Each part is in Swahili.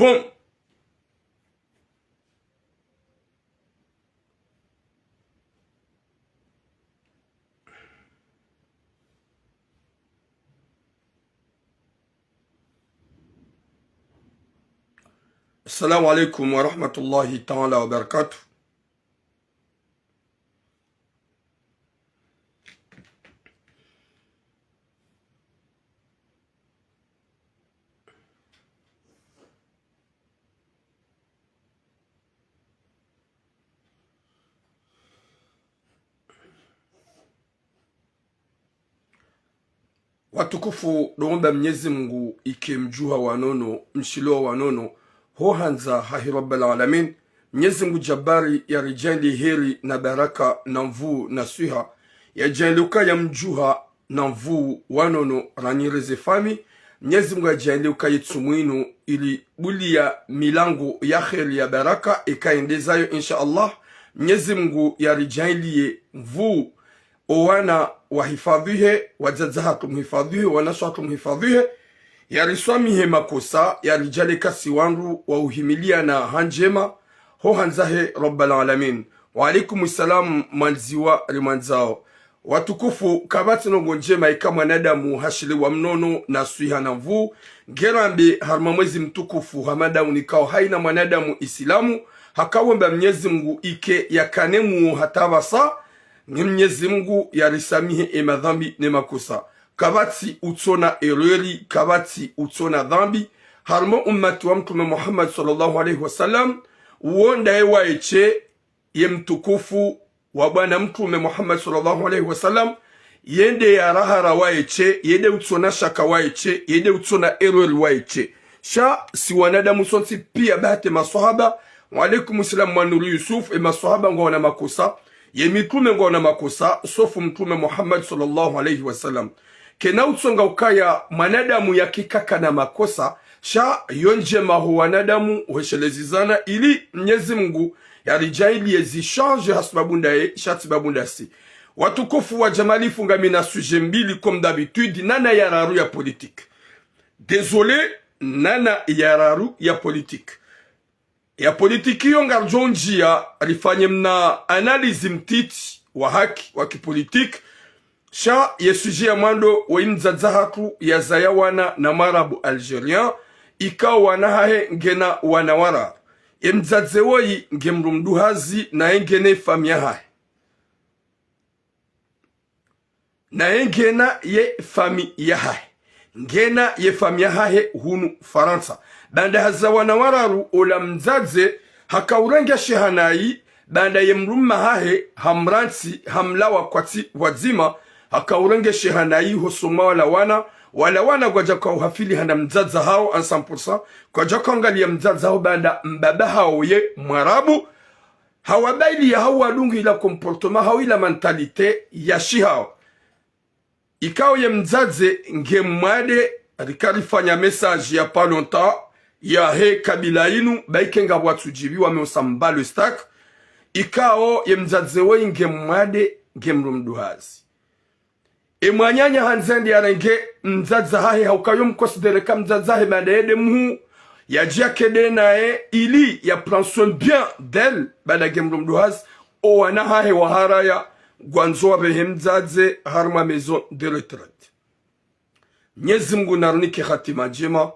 Bon. Assalamu alaikum wa rahmatullahi ta'ala wa barakatuh. Watukufu doomba Mwenyezi Mungu ikimjua wanono mshilo wanono hohanza hahi rabbal alamin. Mwenyezi Mungu jabari ya rijali heri na baraka na mvuu na swiha ya jaliuka ya mjuha na mvuu wanono ranireze fami. Mwenyezi Mungu jaliuka yitsumuinu ili buli ya milango ya heri ya baraka ikaendezayo insha Allah. Mwenyezi Mungu ya rijali mvuu owana wahifadhihe, wajazaha tumhifadhihe, wanaswa tumhifadhihe, yariswamihe makosa, yarijale kasi wanru, wa uhimilia na hanjema, ho hanzahe rabbal alamin. Wa alaikum salam manziwa rimanzao. Watukufu kabati nongo njema ika mwanadamu hashili wa mnono na suiha na mvu. Gerambe harmamwezi mtukufu hamadamu nikao haina mwanadamu isilamu. Hakawemba Mwenyezi Mungu ike yakanemu hatawasa. Mwenyezi Mungu yarisamihe emadhambi ne makosa. Kabati utona ereri, kabati utona dhambi. Harmo ummati wa mtume Muhammad sallallahu alaihi wasallam. Uonda ewa eche ye mtukufu wa bwana mtume Muhammad sallallahu alaihi wasallam. Yende ya rahara wa eche, yende utona shaka wa eche, yende utona ereri wa eche. Sha si wanadamu sonsi pia bahate maswahaba. Wa alaikum salam manuru Yusuf e maswahaba ngona makosa. Ye mitume ngona makosa sofu mtume Muhammad sallallahu alaihi wasallam. Kena utsonga ukaya manadamu ya kikaka na makosa sha yonje mahu wanadamu uheshelezizana ili Mwenyezi Mungu ya rijaili yezi change hasbabunda ye shatibabunda si. Watukufu wa jamali fungamina suje mbili comme d'habitude nana yararu ya politique. Désolé nana yararu ya politique. Ya politiki yonga jonjia rifanye mna analizi mtiti wa haki wa kipolitiki sha yesuji ya mwando wa imzadzahatu ya zayawana na marabu Algerien ika wanahahe ngena wanawara imzadzewoyi ngemrumduhazi na engene famiyahahe na engena ye famiyahahe ngena ye famiyahahe hunu Faransa. Banda haza wanawararu ola mzadze hakaurenga shehanayi banda yemrumma hahe hamransi hamlawa kwati wazima hakaurenga shehanayi hosoma wala wana kwa jaka uhafili hana mzadza hao an 100% kwa jaka ngali ya mzadza hao banda mbaba hao ye mwarabu hawabaili ya hao wadungu ila komportoma hao ila mentalite ya shi hao ikao ye mzadze nge mwade rikarifanya message ya pas longtemps ya he kabila inu baikenga watu jibi wameosamba le stack ikao ye mzadzewe nge mwade nge mrumduhazi mwanyanya hanzendi ya renge mzadza hahe haukayo mkonsidere ka mzadza hahe madede mhu ya jia kede nae ili ya prend soin bien d'elle bada nge mrumduhazi o wana hahe wahara ya gwanzoa behe mzadze harma maison de retraite. Mwenyezi Mungu narunike khatima njema,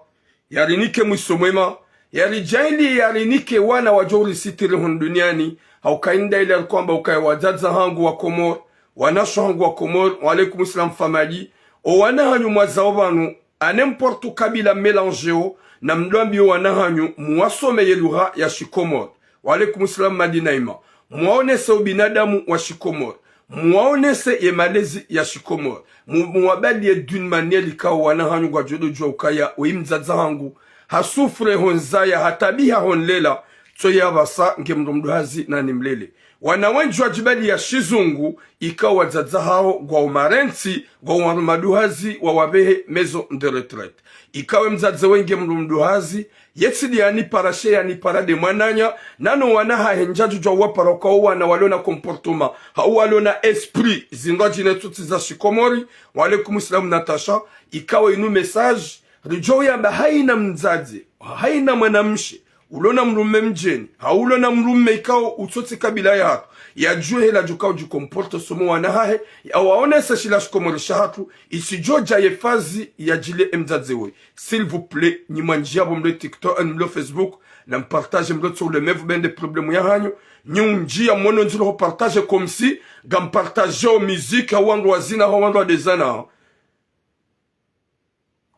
yarinike mwisho mwema, yarijaili yarinike wana wajori sitiri hun duniani, haukainda ile kwamba ukaya wazaza hangu wa Komor, wanasho hangu wa Komor, wa alaikum islam famaji, o wanahanyu mwazawabanu, anemportu kabila melangeo, na mdwambi wanahanyu muwasome yeluha ya shikomor, wa alaikum islam madinaima, muwaonese ubinadamu wa shikomor, muwaonese ye malezi ya shikomor, muwabali ye d'une manière likao wanahanyu kwa jodo jwa ukaya uimzaza hangu hasufre honzaya hatabiha honlela tsoya basa nge mrumduhazi na nimlele wanawenjwa jibali ya shizungu ikao wazaza hao kwa umarensi kwa umarumaduhazi wa wabehe mezo de retraite ikawe mzaze wenge mrumduhazi yetsidi ya niparashe ya niparade mwananya nano wanaha henjaju jwa waparoko wana walona komportuma walona esprit zindoji netuti za shikomori wa alaikum islam Natasha ikawe inu message rijo yamba haina mzazi haina mwanamshe ulona mrume mjeni haulona mrume ikao utsotse kabila yako yajue hela jukao jukomporto somo wanahahe awaone sashila shikomorisha hatu isijoja yefazi ya jile mzazi we. S'il vous plaît nyimanjiabo mle TikTok mle Facebook na mpartage mle sur le mevu bende problemu ya hanyo nyunjia mwono njilo ho partage comme si gam partage o musique hawandu wazina hawandu wadezana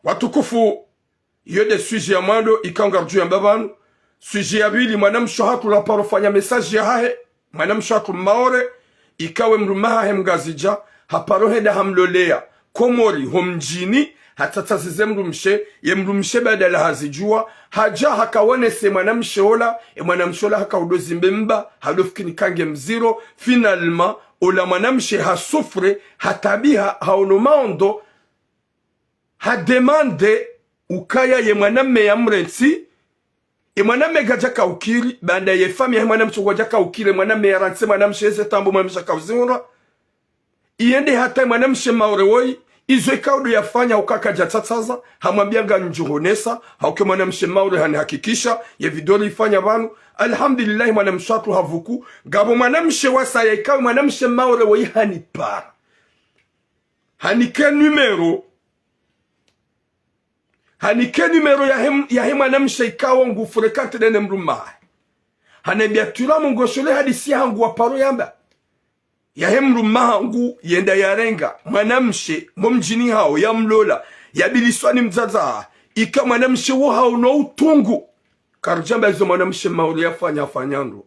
watukufu yode sujet ya mwando ikangarju ya mbabanu sujet ya bili mwanamsho hatu la parofanya message ya hahe mwanamsho hatu maore ikawe mrumaha mgazija haparoheda hamlolea komori homjini hatatazize mrumshe ye mrumshe badala hazijua haja hakawone se mwanamshe ola mwanamshe ola hakaudozi mbemba halofkini kange mziro finalement ola mwanamshe hasufre hatabiha haonomando hademande ukaya ye mwanamme ya mrensi mwanamme gajaka ukiri banda ye fami ya mwanamshe gajaka ukiri mwanamme ya ranse mwanamshe eze tambo mwanamshe kauzimura iende hata mwanamshe maurewoi izo ikaudu yafanya ukaka jatataza hamwambianga njuhonesa hauke mwanamshe maure hanihakikisha ye vidoli ifanya banu alhamdulillah mwanamshe watu havuku gabo mwanamshe wasa ya ikawe mwanamshe maurewoi hanipara hanike numero ya he mwanamshe ikawa ngufurekante dene mrumahe hanembia tulamu ngoshole hadisi hangu waparo yamba ya he mrumaha ngu yenda yarenga mwanamshe momjini hao ya mlola ya biliswani mzaza ika mwanamshe wo hao no utungu karjamba hizo mwanamshe mauli yafanya afanyando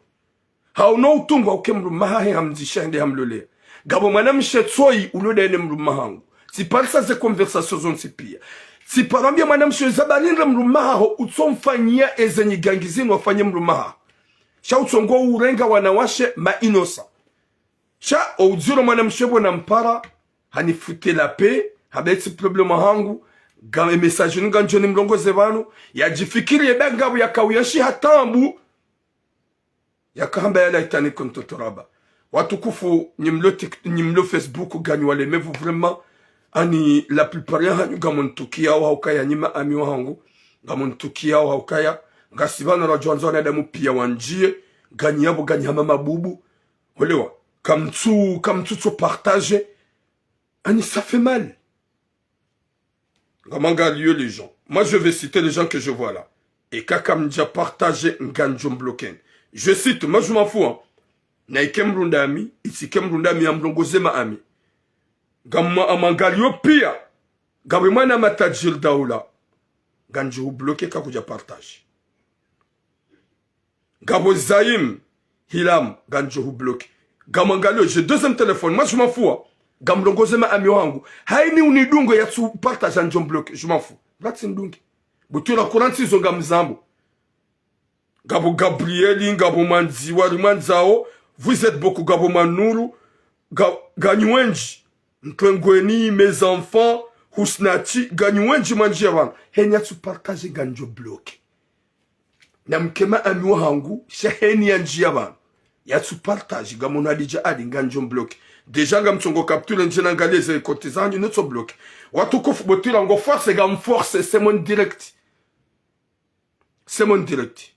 hao no utungu hauke mrumaha he hamzisha hende hamlole gabo mwanamshe tsoi ulode ene mrumaha ngu si parisa ze conversation zonsi pia si parambia mwanamshe zabalinra mrumaha ho utsomfanyia ezenyi gangizini wafanye mrumaha sha utsongo urenga wanawashe mainosa cha ouzuro mwanamshe bona mpara hanifute la paix habeti problema hangu game message nga njoni mlongoze banu yajifikiri yebanga yakawiyashi hatambu yakahamba yala itani kontotoraba watukufu nyimlo Facebook ganyu wale mevu vraiment ani la plupart ya hanyu gamontukia au haukaya nyima ami wangu gamontukia au haukaya ngasibana rajonzo na damu pia wanjie ganyabo ganyama mabubu olewa comme tout partage, ça fait mal. Comment lieu les gens? Moi, je vais citer les gens que je vois là. Et kakam déjà partagé nganjom bloqué. Je cite, moi je m'en fous. Hein. Naikem rundami, ici kem rundami amblongoze ma ami. Gamma amangalio pia. Gabima na matajil daoula. Ganjo bloqué kakuja partage. Gabo Zaim, Hilam, ganjo bloqué. Gamangalio, j'ai deuxième téléphone. Moi, je m'en fous. Hein. Gamlongoze ma ami wangu. Haini unidungo ya tu partage en jom bloqué. Je m'en fous. Blatsin dungi. Butu la kuranti zo gamzambo. Gabo Gabrieli, Gabo Manziwa, Manzao. Vous êtes beaucoup Gabo Manuru. Ganywenji. Ntwengweni, mes enfants. Husnati. Ganywenji manjiawan. Henya tu partage ganjo bloqué. Namkema ami wangu. Sheheni ya njiawan. Ya tu partage gamona adija adi nganjom bloqué. Déjà gam tsongo capture njena ngaleze kotizanyu notso bloqué. Watukufu botira ngo force gam force c'est mon direct. C'est mon direct.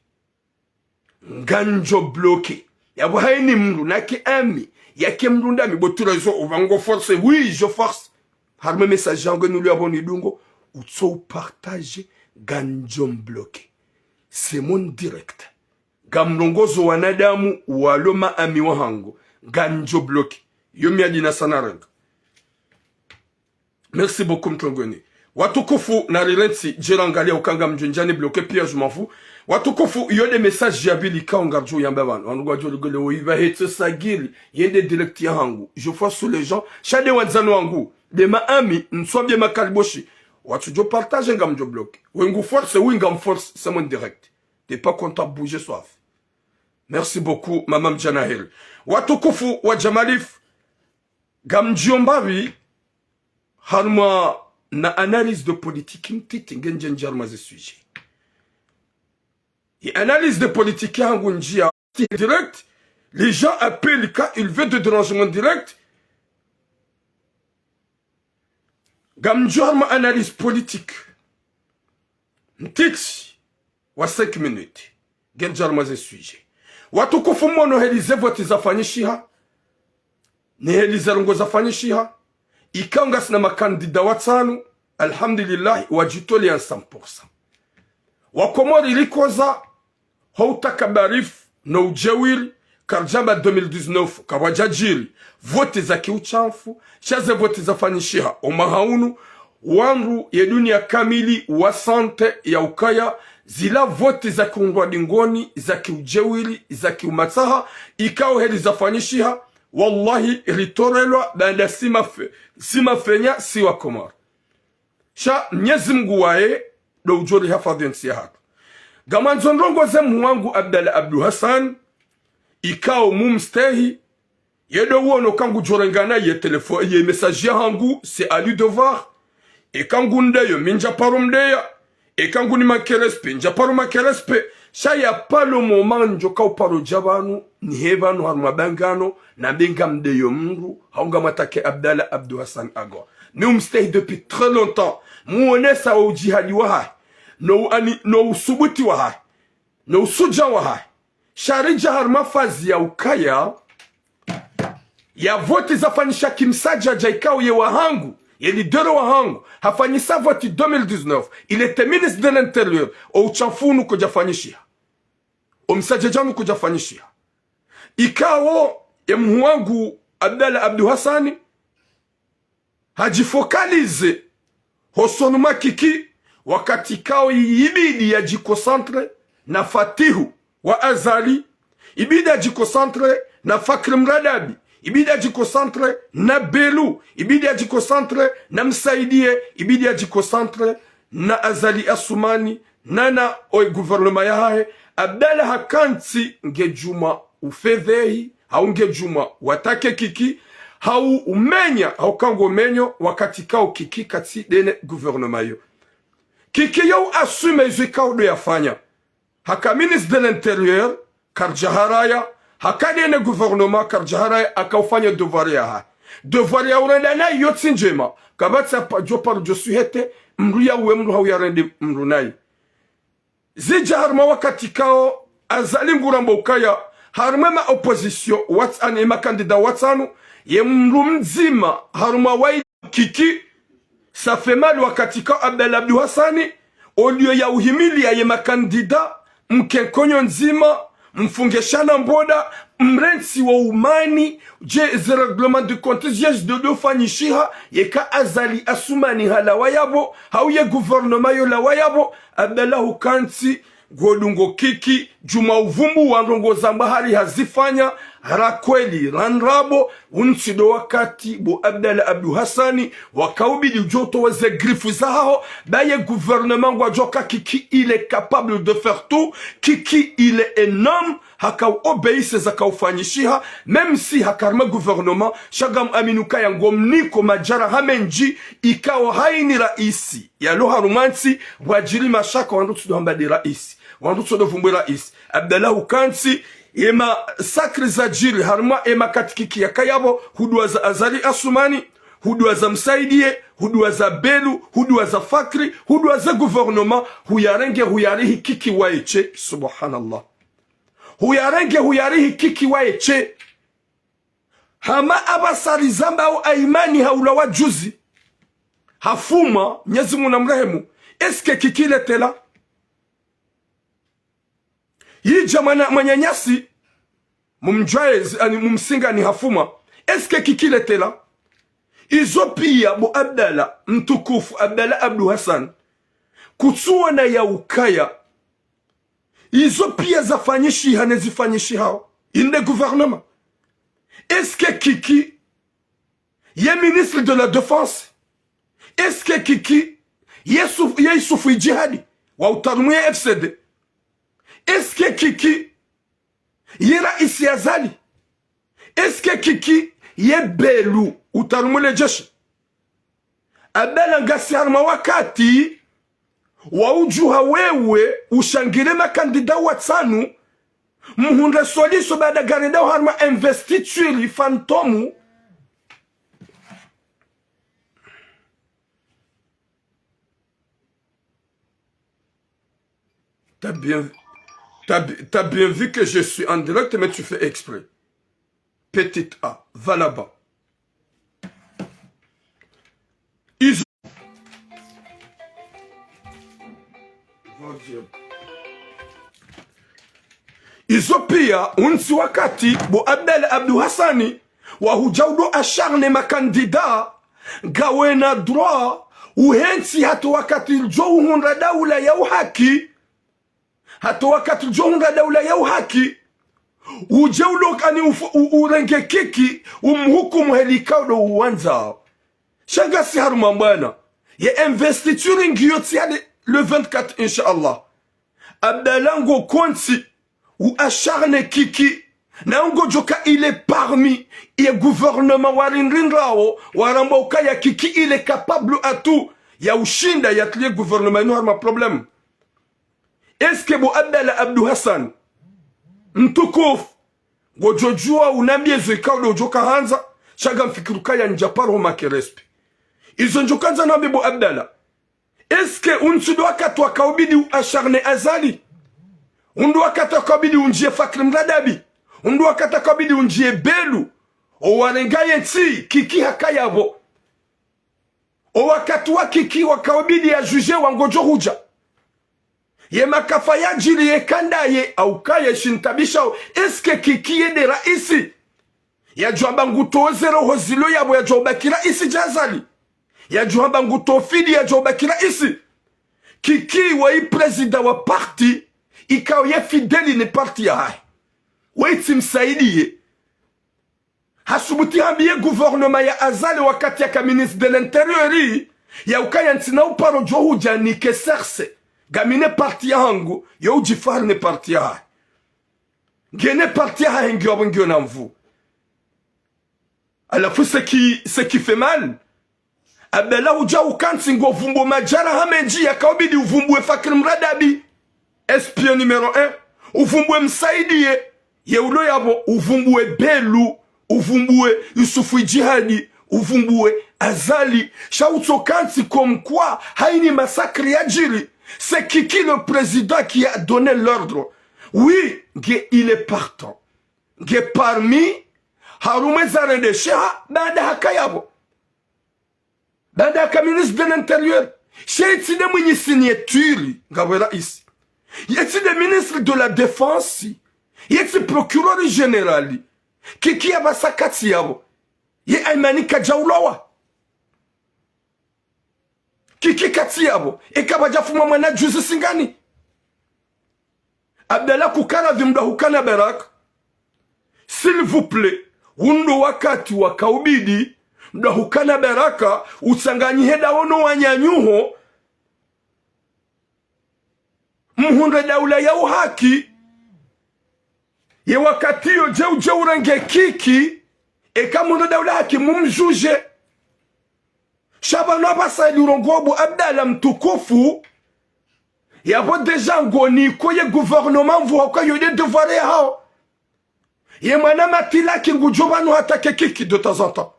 Nganjo bloqué. Ya haini mru naki ami. Ya kemru ndami botira zo uvango force. Oui, je force. Harme message yango nous lui avons dungo utso partage ganjom bloqué. C'est mon direct. Gamrongozo wanadamu waloma ami wahango ganjo bloqué yomi adina sanaranga. Merci beaucoup mtongoni watukufu na rilensi jerangalia ukanga mjunjani bloqué pia je m'en fous watukufu yode message yabili kaongarjo yambaban wanugwajo ligole oiva hetse sagili yende direct ya hangu je vois sous les gens shade wanzano wangu de ma ami nswabye makaliboshi watujo partage ngamjo bloqué wengu force wingam force c'est mon direct. T'es pas content bouger soif. Merci beaucoup, Mamam Janahel. Watukufu wa Jamalif. Gamjiombavi. Harma na analyse de politique. Mtiti ngenjen jarma ze sujet. Et analyse de politique yangunjia direct. Les gens appellent quand ils veulent de dérangement direct. Gamjiorma analyse politique. ntiksi wa 5 minutes genjar maze sujet watukufu mmono helize voti zafanyishiha ni helize rungo zafanyishiha ikanga sina makandida watanu alhamdulillah wajitoli ya 100%. Wakomori ilikoza hautaka barifu na ujewili karjamba 2019 kawajajiri vote za kiuchafu shaze vote za fanyishiha omahaunu wangu ya dunia kamili wa sante ya ukaya zila vote za kiungwa dingoni za kiujewili za kiumataha ikao heli za fanyishiha wallahi ritorelwa banda sima fenya siwa Komori sha Mwenyezi Mungu wae do ujori hafadhi nsi hapa gamanzondrongo ze mwangu Abdalla Abdu Hassan ikao mumstehi yedo wono kangu jorengana ye telefone ye message hangu c'est à lui de voir e kangu ndeyo minja parumdeya e kangu ni makerespe nja paru makerespe sha ya palo moment njoka uparo jabanu ni hebanu haruma bangano na benga mdeyo mngu haunga matake Abdalla Abdu Hassan agwa ni umstehi depuis très longtemps muonesa wa ujihadi wa hai no usubuti wa hai no usuja wa hai sharija harma fazi ya ukaya ya voti zafanyisha kimsaja jaikao ye wahangu ye lidero wahangu hafanyisa voti 2019 il était ministre de l'intérieur o uchafunu kujafanyishia o msajajanu kujafanyishia ikao ya mwangu Abdalla Abdu Hassani hajifokalize hosonuma kiki wakati kao ibidi ya jikosantre na Fatihu wa Azali ibidi ya jikosantre na Fakri Mradabi ibidi ya jikosantre na Belu ibidi ya jikosantre na Msaidie ibidi ya jikosantre na Azali Asumani nana oi gouvernement ya hae Abdalla hakanti ngejuma ufedhehi au ngejuma watake kiki hau umenya hau kango menyo wakati kao kiki kati dene gouvernement yo kiki yo assume zikao do yafanya haka ministre de l'intérieur karjaharaya haka dene gouvernement karjaharaya akaufanya devoir ya urendana yotsi njema kabatsa pa jopar josuhete mru ya uemru hau ya rende mru nai zija harma wakati kao Azali Ngurambo ukaya harma opposition watsan ema kandida watsanu ye mru mzima haruma wai kiki ça fait mal wakati ka Abdalla Abdu Hassani au lieu ya uhimilia ye makandida mkenkonyo nzima mfungeshana mboda mrensi wa umani je ze reglement de compte de dofanyishiha ye ka Azali Asumani hala wayabo hauye gouvernement yo la wayabo Abdalla hukanti godungo kiki juma uvumbu wanrongo zambahari hazifanya rakweli ranrabo unsido wakati bo Abdalla Abdu Hassani wakaubidi joto weze grifu zao baye gouvernement wajoka kiki il est capable de faire tout kiki il est énorme haka obéisse za kaufanyishiha même si hakarma gouvernement shagam aminuka ya ngomniko majara hamenji ikawa haini raisi ya loha rumansi wajiri mashaka wandutu dohambadi raisi wandutu dovumbu raisi Abdalla hukansi ema sakri za jiri harma ema katikiki ya kayabo hudua za Azali Asumani hudua za Msaidie hudua za Belu hudua za Fakri hudua za gouvernement huyarihi kiki waeche subhanallah huyarihi kiki waeche hama abasari zamba au aimani haula wajuzi hafuma Mwenyezi Mungu namrehemu eske kikile tela yija manyanyasi mumjwaez ani mumsinga ni hafuma eske kikile tela izo pia bo Abdalla mtukufu Abdalla Abdu Hassan kutsuona ya ukaya izo pia zafanyishi hanezifanyishi hao inde gouvernement eske kiki ye ministre de la défense eske kiki Yusufu jihadi wa utarumwe FCD eske kiki ye raisi Azali eske kiki ye Belu utarumule jeshi Abdalla ngasi harma wakati wa ujuha wewe ushangire makandida watsanu muhunde soliso bada garida harma investiture fantomu T'as bien, t'as bien vu que je suis en direct, mais tu fais exprès. Petite A, va là-bas. Izo pia unsi wakati bo Abdel Abdou Hassani wa hujaudo acharne makandida gawe na droit uhensi hato wakati jo hunra daula ya uhaki hato wakati jo hunra daula ya uhaki ujaudo kani urenge kiki umhukumu helikaudo uwanza shangasi haruma mbana ya investiture ngiyoti le 24 inshallah Abdalango konti ou acharné kiki na ungo joka il est parmi et gouvernement warinrinrao waramba ukaya kiki il est capable à tout ya ushinda ya tlie gouvernement no harma problème est-ce que bo Abdallah Abdou Hassan mtukufu gojojua unambie zekaudo joka hanza shaga mfikiruka ya njaparo makerespi izo njokanza nambe bo Abdallah est-ce que unsudo wakati wakaubidi acharné azali undu wakati wakabidi unjie Fakri Mradabi undu wakati wakabidi unjie Belu owarengaye nti kiki hakayabo o wakati wa kiki wakabidi ya juge wangojo huja ye makafa ya jili ye kandaye au kaye shintabisha eske kiki ye de raisi ya juamba nguto zero hozilo yabo ya joba kira isi jazali ya juamba nguto fidi ya joba kira isi kiki wa i president wa parti ikaw ye fideli ni parti ya hai weiti msaidie hasubuti hambiye gouvernement ya azali wakati ya ka ministre de l'intérieur ya ukaya ntina uparo johu jani ke serse gamine parti ya hangu ya ujifar ne parti ya hai gene parti ya hai ngio na mvu alafu ce qui fait mal Abdallah uja ukansi ngo vumbo majara hameji ya kaubidi uvumbu Fakri Mradabi espion numéro 1 uvumbwe msaidie yeulo yabo uvumbwe Belu uvumbwe Yusufu Jihadi uvumbwe Azali shauto kanti comme quoi haini massacre ya jiri c'est Kiki le président qui a donné l'ordre oui il est partant parmi harume zarende sheha bada hakayabo bada ka ministre de l'intérieur sheitsi de mwenye signature ngabwela isi yeti le ministre de la défense yeti procureur général kiki abasakati yabo ye Aimani Kajaulawa kiki kati yabo ekabaja fuma mwana juzi singani Abdallah kukana vimda hukana Barak s'il vous plaît undo wakati wakaubidi mda hukana Baraka usanganyi heda wono wanyanyuho muhunde daula ya uhaki ye wakati yo je urenge kiki eka muhunde daula haki mumjuje Shabano abasa ilurongobu Abdallah mtukufu yabo deja ngoni ko ye gouvernement mvu ko yo de devoir hao ye mwana matila ki ngujoba no atake kiki de temps en temps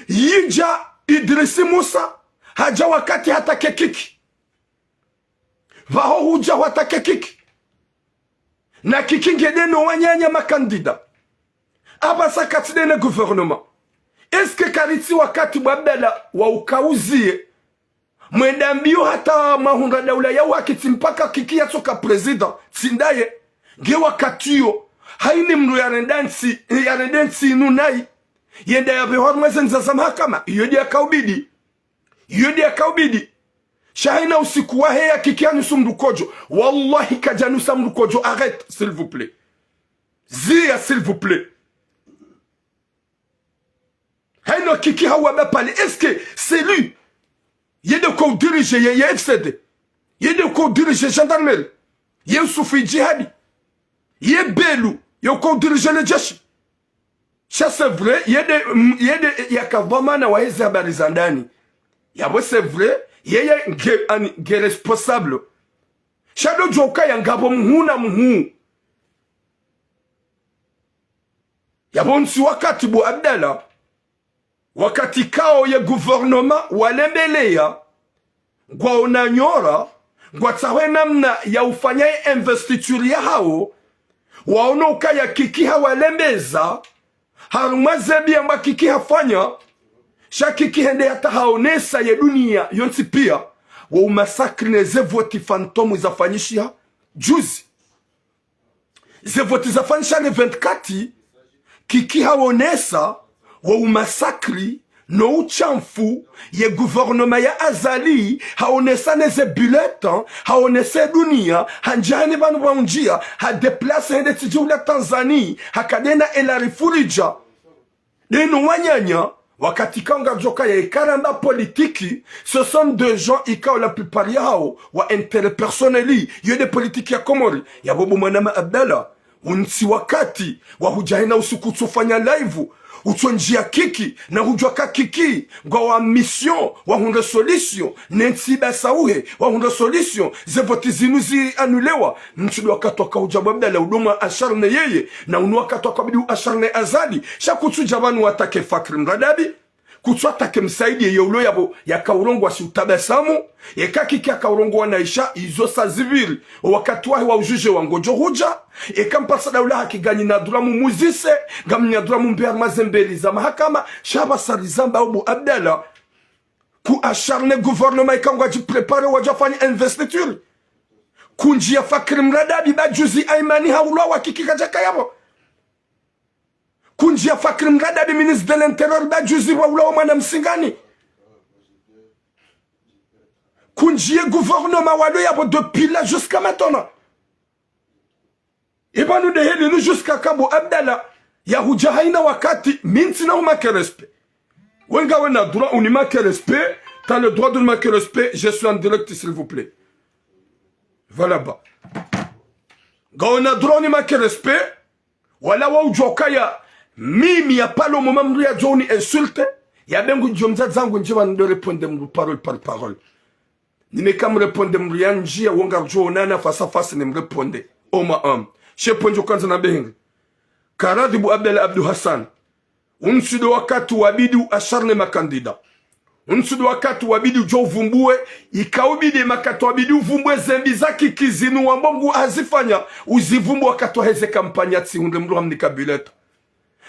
yija Idrisi Musa haja wakati hatake kiki vaho huja watake kiki na kiki ngedeno wanyanya makandida abasa katidene gouvernement est-ce que kariti wakati Abdallah wa ukauzie mwenda mbio hata mahunda daula ya wakiti mpaka kiki ya soka president sindaye nge wakati yo haini mru ya rendansi nunai yenda ya behormeze nzaza mahakama yodi ya kaubidi shahina usiku wa heya kiki anusu mrukojo wallahi kajanusa mrukojo arrête s'il vous plaît zia s'il vous plaît haino kiki hawa pale est-ce que c'est lui yede ko diriger ya FCD yede ko diriger gendarmerie Yusufu Jihadi ye Belu yo ko diriger le jeshi ça c'est vrai yede yakavamana wa hizi habari za ndani yabo c'est vrai yeye nge responsable shado joka ya ngabo mhuna mhu yabo nsi wakati bu Abdallah wakati kao ya gouvernement walembelea kwa unanyora ngwatawe namna ya ufanyaye investiture ya hao waona ukaya kiki hawalembeza haruma zebi amba kiki hafanya sha kiki hende hata haonesa ya dunia yonsi pia wa umasakri ne zevoti fantomu zafanyishia juzi zevoti zafanyisha ne 24 kiki haonesa wa umasakri no uchamfu ye gouvernement ya azali haonesa neze bulletin haonese dunia hanjani banu wa unjia ha deplace hende tijula Tanzania hakadena elari furija denu wanyanya wakati kanga joka ya ikaramba politiki ce sont des gens ikao la plupart yao wa interpersonneli yode politiki ya Komori ya bobo mwanama Abdallah unsi wakati wa hujahina usiku tufanya live utonjia kiki na hujwaka kiki ngwa wa mission wa hunde solution nensi basauhe wa hunde solution ze voti zinuzi anulewa mchudu wakatoka ujababda la udoma asharne yeye na unu wakatoka bidu asharne azali shakutu jabanu watake Fakri Mradabi kutu atake msaidi ye ulo yabo ya kaurongo wa siutabasamu eka kiki ya kaurongo wa naisha izo sa ziviri wakati wahi wa ujuje wa ngojo huja eka mpasa daula hakiganyi na duramu muzise gamni na duramu mbear mazembeli za mahakama shaba sarizamba ubu Abdallah ku acharne gouvernement eka nga jiprepare wajafanya investiture kunjia Fakri Mradabi bajuzi aimani haulwa wakiki kajaka yabo kunjia Fakri Mradabi ministre de l'intérieur bajuzi wa mwana msingani kunjie gouvernement walo yabo depuis là jusqu'à maintenant et nous de heli nous jusqu'à Kabo Abdallah ya hujahaina wakati minti na umake respect wenga wena droit unimake respect t'as le droit de m'ake respect je suis en direct s'il vous plaît voilà bas gaona droit unimake respect wala wa ujokaya mimi ya palo moment mria joni insulte ya bengu jomza zangu njiwa ndo répondre mu parole par parole nimeka mu répondre mu yanjia wonga jona face à face ne me répondre oma sheponjo kwanza na behingi Karadhibu Abdallah Abdu Hassan unsudo wakati wabidi asharne makandida unsudo wakati wabidi ujo uvumbue ikaubidi makati wabidi uvumbue zembi zaki kizinu wambongu azifanya uzivumbu wakati waheze kampanya tihunde mru hamnika bileta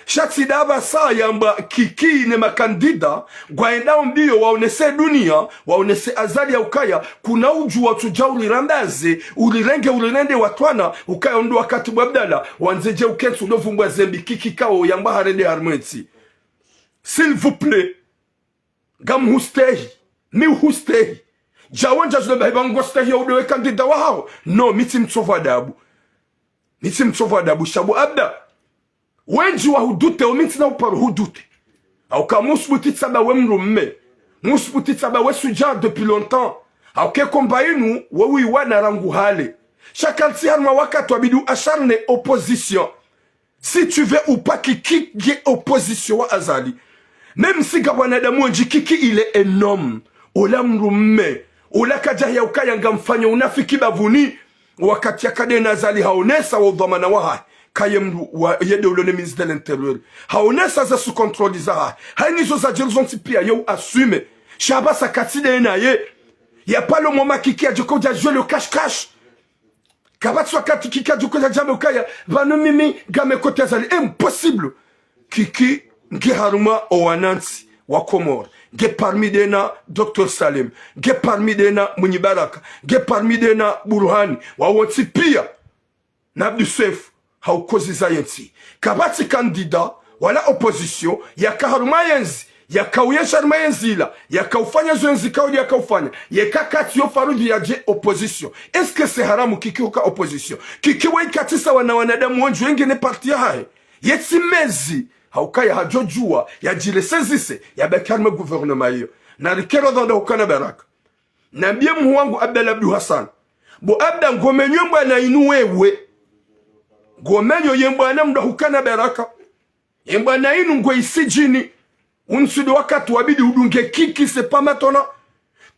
shati daba saa yamba kiki ne makandida gwaenda mbio waonese dunia waonese azali ya ukaya kuna uju watuja ulirambaze ulirende watwana ukaya undu wakati Abdallah wanzeje ukensu unovumbua zembi kiki kao yamba harede harmenti s'il vous plaît gam hustehi mi hustehi jawanja zule bahibangu stehi ya udewe kandida wahao no miti mtsofa adabu shabu Abda wenji wa hudute uminti na uparu hudute au ka musbuti tsaba wemrumme musbuti tsaba wesuja depuis longtemps au ke kombainu wewi wana rangu hale chakalti harma wakati wabidu acharne opposition si tu veux ou pas kiki ye opposition wa azali même si gabwana damu kiki il est un homme ola mrumme ola kajahya ukaya ngamfanya unafiki bavuni wakati yakade azali haonesa wa dhamana wa kayemdu wa yede ulone ministre de l'intérieur haonesa za sous contrôle za hainizo za jelzonti pia yo assume shaba sakatide na ye ya pas le moment kiki a djoko ja jouer le cache-cache kabatsu wakati kiki a djoko ja jambe ukaya banu mimi game kote azali impossible kiki nge haruma owanansi wa Komoro nge parmi dena Dr Salim nge parmi dena Munyibaraka nge parmi dena Burhani wa wonti pia na Abdou Seif haukozi zayensi kabati kandida wala opposition ya kaharuma yenzi ya kauyesha haruma yenzila ya kaufanya zoenzi kaudi ya kaufanya ya kakati yo farudi ya je opposition est-ce que c'est haramu kiki uka opposition kiki wa ikatisa wanadamu wanju wengine parti ya hae yeti mezi haukaya hajojua ya jile sezise ya bekarme gouvernement hiyo na rikero dhanda hukana baraka na mbie mhuwangu Abdallah Abdu Hassan bo Abda ngomenyo mwana inu wewe gomenyo yembwana mda hukana baraka yembwana inu ngwe isijini unsudu wakati wabidi udunge kiki c'est pas maintenant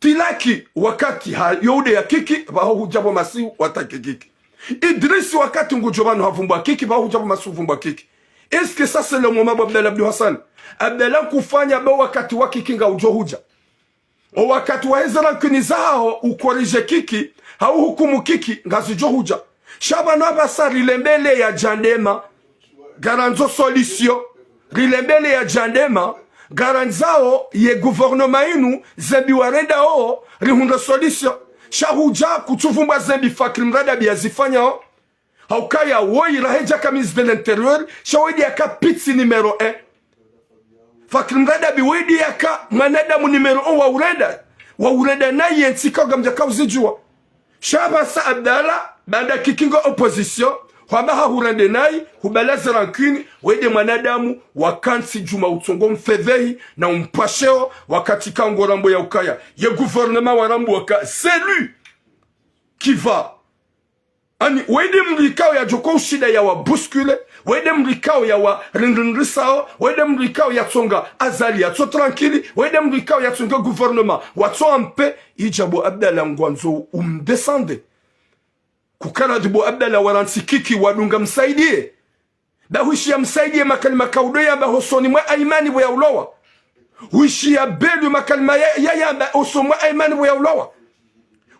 tilaki wakati yode ya kiki baho hujabo masi watake kiki Idrisi wakati ngujobanu havumbwa kiki baho hujabo masi uvumbwa kiki. Est-ce que ça c'est le moment Abdallah Abdu Hassan Abdallah kufanya ba wakati wa kiki nga ujo huja o wakati wa hezara kuni zao ukorije kiki hau hukumu kiki ngazijo huja shabano abasa rilembele ya jandema garanzo solution rilembele ya jandema garanzao ye gouvernement inu zembi warenda o rihunda solution shahuja kutuvumba zembi fakri mrada biazifanya o haukaya woi raheja kamis de l'intérieur shawedi yaka pitsi numero 1 fakri mrada biwedi yaka manadamu numero 1 wa urenda na yentika gamja kauzijua shabasa abdala banda kikingo opposition Hwabaha hurende nai, hubalaza rankini, wede manadamu, wakansi juma utongo mfevehi na umpasheo wakati kango rambo ya ukaya. Ye gouvernement wa rambo waka, c'est lui qui va. Ani, wede mrikao ya joko ushida ya wa buskule, wede mrikao ya wa rinrinrisao, wede mrikao ya tonga azali ya to tranquili, wede mrikao ya tonga gouvernement, wato ampe, ijabo Abdallah Ngwanzo umdescende. Kukana dubo Abdallah waransi kiki wadunga msaidie. Da huishi ya msaidie makalima kaudoya ba hosoni mwa aimani wa ulowa. Huishi ya belu makalima ya ba hosoni mwa aimani wa ulowa.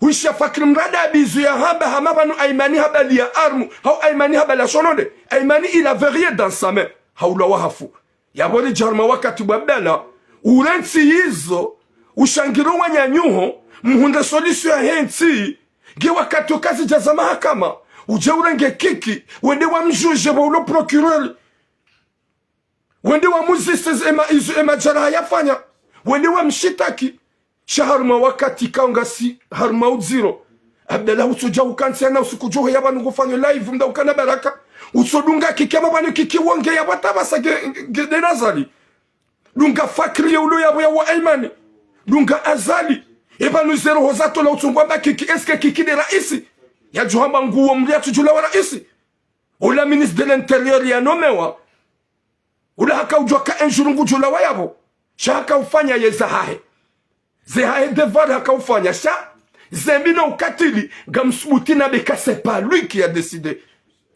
Huishi ya fakri mrada bizu ya hamba hamabanu aimani haba liya armu. Hau aimani haba la shonode. Aimani il avait rien dans sa main. Haulowa hafu. Ya wali jarma wakati wa Abdallah. Urensi hizo. Ushangiru wanyanyuho. Muhunda solution ya henti. Gewa katokazi jaza mahakama uje urenge kiki wende wa mjuje wa ulo procureur wende wa muzisi ema jara yafanya wende wa mshitaki shaharma wakati kaungasi harma uziro Abdallah usoja ukansiana usikujohe yabanu kufanya live mda ukana baraka usodunga kiki amabanu kiki wonge ya watabasa gedenazali dunga fakri ya ulo ya wa aimani dunga azali Eba nuzero hozato la utungwamba kiki eske kiki de raisi. Ya juhamba nguo mlia tujula wa raisi. Ula ministre de l'intérieur ya nomewa. Ula haka ujuaka enjurungu jula wa yabo. Sha haka ufanya ye zahahe. Zahahe devar haka ufanya. Sha zembino ukatili. Gamsmutina beka c'est pas lui qui a décidé.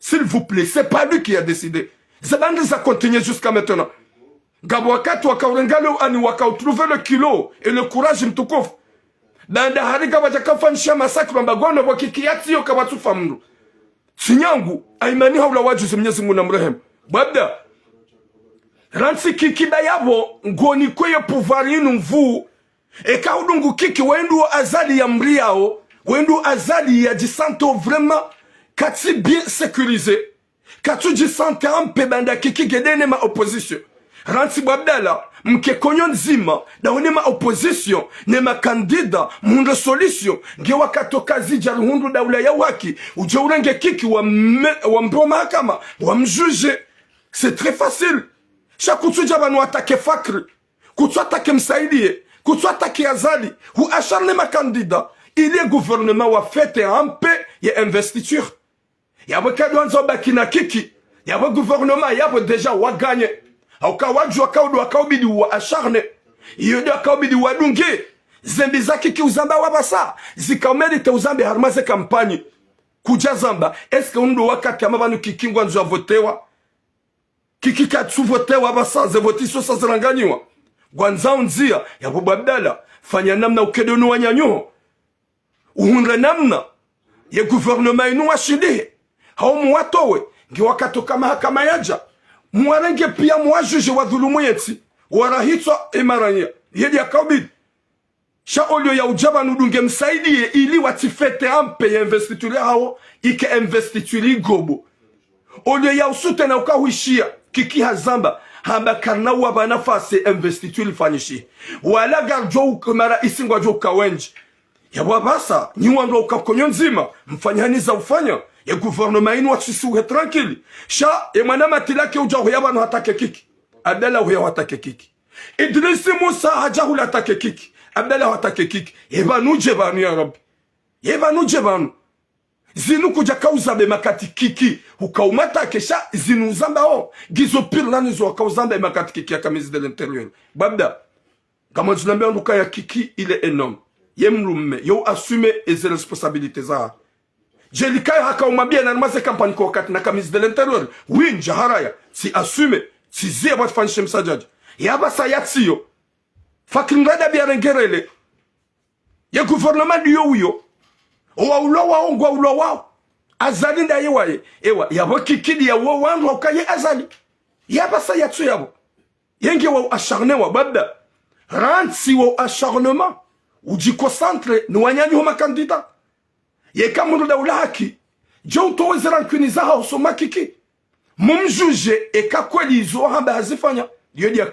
S'il vous plaît, c'est pas lui qui a décidé. Zabande za continuer jusqu'à maintenant. Gabo wakati wakaurengalo ani wakautrove le kilo et le courage mtukufu. Banda harika watakafanisha masakru mbagono kwa kikiyati yo kabatufa mnu. Sinyangu, aimani haula wajuzi Mwenyezi Mungu na mrehemu. Babda, ransi kikiba yabo, ngoni kweye pouvoir inu mvu, eka udungu kiki wendu azali ya mriao, wendu azali ya jisanto vraiment, kati bien sécurisé, katu jisante ampe banda kiki gedene ma opposition. Ransi Babdala, mke konyo nzima, da unema opposition, nema kandida, munde solution, gewa katoka zija ruhundu da ula ya waki, uje urenge kiki wa mbro mahakama, wa mjuge. C'est très facile. Shakutu jabanu atake fakri, kutu atake msaidie, kutu atake azali, ou acharne ma kandida, il est gouvernement wa fete ampe ya investiture. Yabo kadwanzo bakina kiki, yabo gouvernement yabo deja wa gagne. Auka waju wakaudu wakaubidi wa acharne. Iyo wakaubidi wadunge. Zembi zaki ki uzamba wabasa. Zikaumedi te uzambe harmaze kampanyi. Kuja zamba. Eske undu wakati amabanu kikingwa nzu votewa. Kikikatsu votewa basa. Ze votiso sa ziranganyiwa. Gwanza unzia. Ya Bubu Abdallah. Fanya namna ukedonu wanyanyuho. Uhunre namna. Ye gouvernement inu washidihe. Hao muwatowe. Ngi wakatoka mahakama yaja. Mwarenge pia mwajuji wa dhulumu yeti. Warahitwa emaranya. Yedi ya kaubidi. Sha olio ya ujaba nudunge msaidie ili watifete ampe ya investituri hao. Ike investituri gobo. Olio ya usute na ukahuishia. Kiki hazamba. Hamba karnawa banafase investituri fanyishi. Wala garjo ukumara isingwa jo kawenji. Ya wabasa. Nyiwando ukakonyo nzima. Mfanyaniza ufanya. Ya gouvernement inu watsisi uhe tranquili. Sha, emana matilake uja huyabanu hatake kiki. Abdallah huya hatake kiki. Idrisi Musa haja hula hatake kiki. Abdallah hatake kiki. Ebanu jebanu ya Rabbi. Ebanu jebanu. Zinu kuja kauzabe makati kiki. Hukaumata kesha zinu uzamba o. Gizo pire nanizo wakauzamba makati kiki ya kamizi de l'intérieur. Babda. Kama tunambia nduka ya kiki, il est énorme. Yemlume. Yo assume les responsabilités za. Jelika haka umabia na namaze kampani kwa wakati na kamizi de l'intérieur. Oui, njaharaya. Si assume. Si zi abat fanishe msajaji. Yaba sa yatsiyo. Fakri mrada biya rengerele. ye gouvernement diyo uyo wa ulowa ongwa ulowa azali nda yewa ewa yabo kikidi ya wo wandu okaye azali yaba sa yatsu yabo yenge wa acharné wa babda rantsi wa acharnement uji concentre ni wanyani homa kandida ye kamuru da ulaki jonto wezera kuniza ha usoma kiki mumjuje ekakweli izo hamba hazifanya yodi ya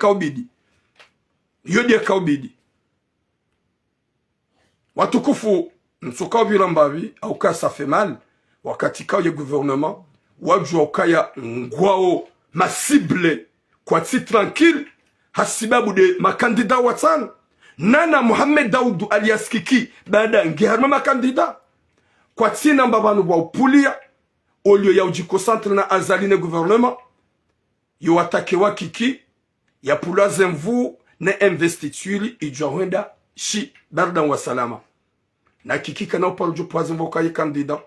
kaubidi watukufu msukao vilambavi au ka ça fait mal wakati kao ye gouvernement wajua ukaya ngwao masible kwa ti tranquille hasibabu de makandida watano nana Mohamed Daoud alias Kiki baada ngeharma makandida kwa ti namba banu wa upulia olio ya ujikoncentre na azaline gouvernement yo atake wa Kiki ya pula zemvu na investiture ijawenda shi bardan wa salama na Kiki kana uparujo poazen voka ye kandida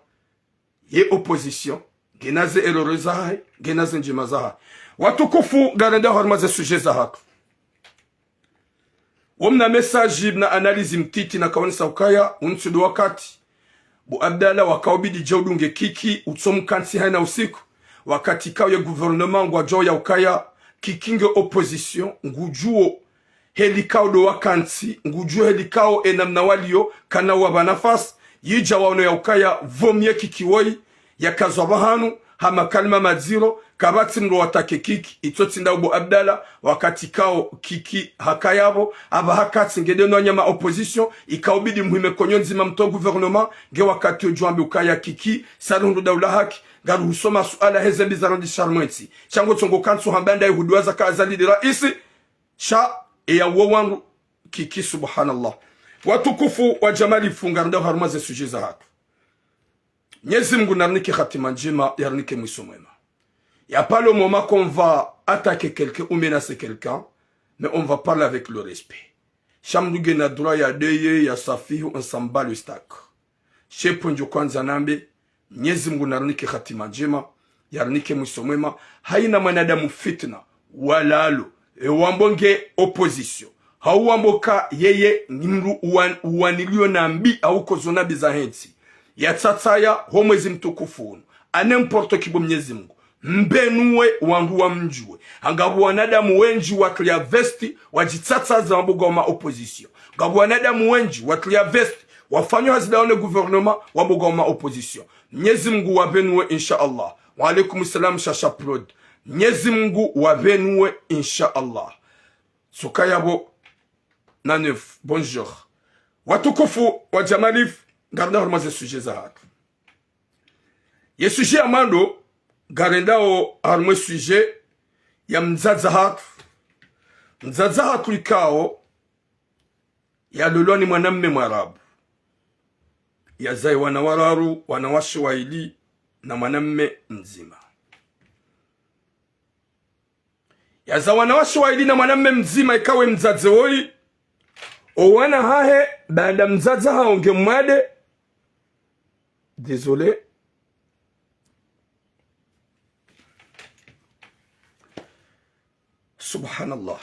ye opposition genaze erreur zaha genaze njima zaha watukufu garenda hormaze sujet zaha wamna message na analyse mtiti na kawanisa ukaya unsudu wakati bu Abdalla wakaubidi jaudunge Kiki utsomkansi haina usiku wakati kao ya gouvernement ngwa jo ya ukaya kikinge opposition ngujuo helikao do wakansi ngujuo helikao enamna walio kana wabanafas yija wano ya ukaya vomye kikiwoi ya kazwabahanu hama kalma madziro kabati mro watake Kiki itotsinda ubo Abdalla wakati kao Kiki hakayabo aba hakati ngede no nyama opposition ikaubidi muhime konyonzima mto gouvernement ge wakati ojwambi ukaya Kiki sarundu daula haki garu husoma suala heze bizarandi charmenti chango tongo kansu hambanda yuhuduwaza kaazali di raisi sha ya wawangu Kiki subhanallah watukufu wa jamali fungaranda harmaze suje za hatu Mwenyezi Mungu narnike khatima njema yarnike mwiso mwema. Il n'y a pas le moment qu'on va attaquer quelqu'un ou menacer quelqu'un, mais on va parler avec le respect. Shamduge na droit ya deye ya safihu on s'en bat le stack. Shepo njo kwanza nambe Mwenyezi Mungu narnike khatima njema yarnike mwiso mwema. Haina mwanadamu fitna walalo wambonge opposition. Hauwamboka yeye nimru uwanilio na mbi au kozonabi za hensi. Ya tsataya homwezi mtukufu anemporto kibo Mwenyezi Mungu mbenuwe wangu wa mjue angabu wanadamu wenji watlia vesti wajitsatsa za mbuga wa opposition ngabu wanadamu wenji watlia vesti wafanywa hazidaone gouvernement wa mbuga wa opposition Mwenyezi Mungu wabenuwe insha Allah wa alaikum salam shasha prod Mwenyezi Mungu wabenuwe insha Allah sukayabo na neuf bonjour watukufu wa jamalif garda hormaze sujet za hatu. Ye sujet amando garenda o harmwe sujet ya mzaza hatu. Mzaza hatu ikao ya luloni mwanamme mwarabu. Ya zai wanawararu, wanawashi waili na mwanamme mzima. Ya za wanawashi waili na mwanamme mzima ikawe mzaze woi. Owana hahe baada mzaza haonge mwade. Désolé. Subhanallah.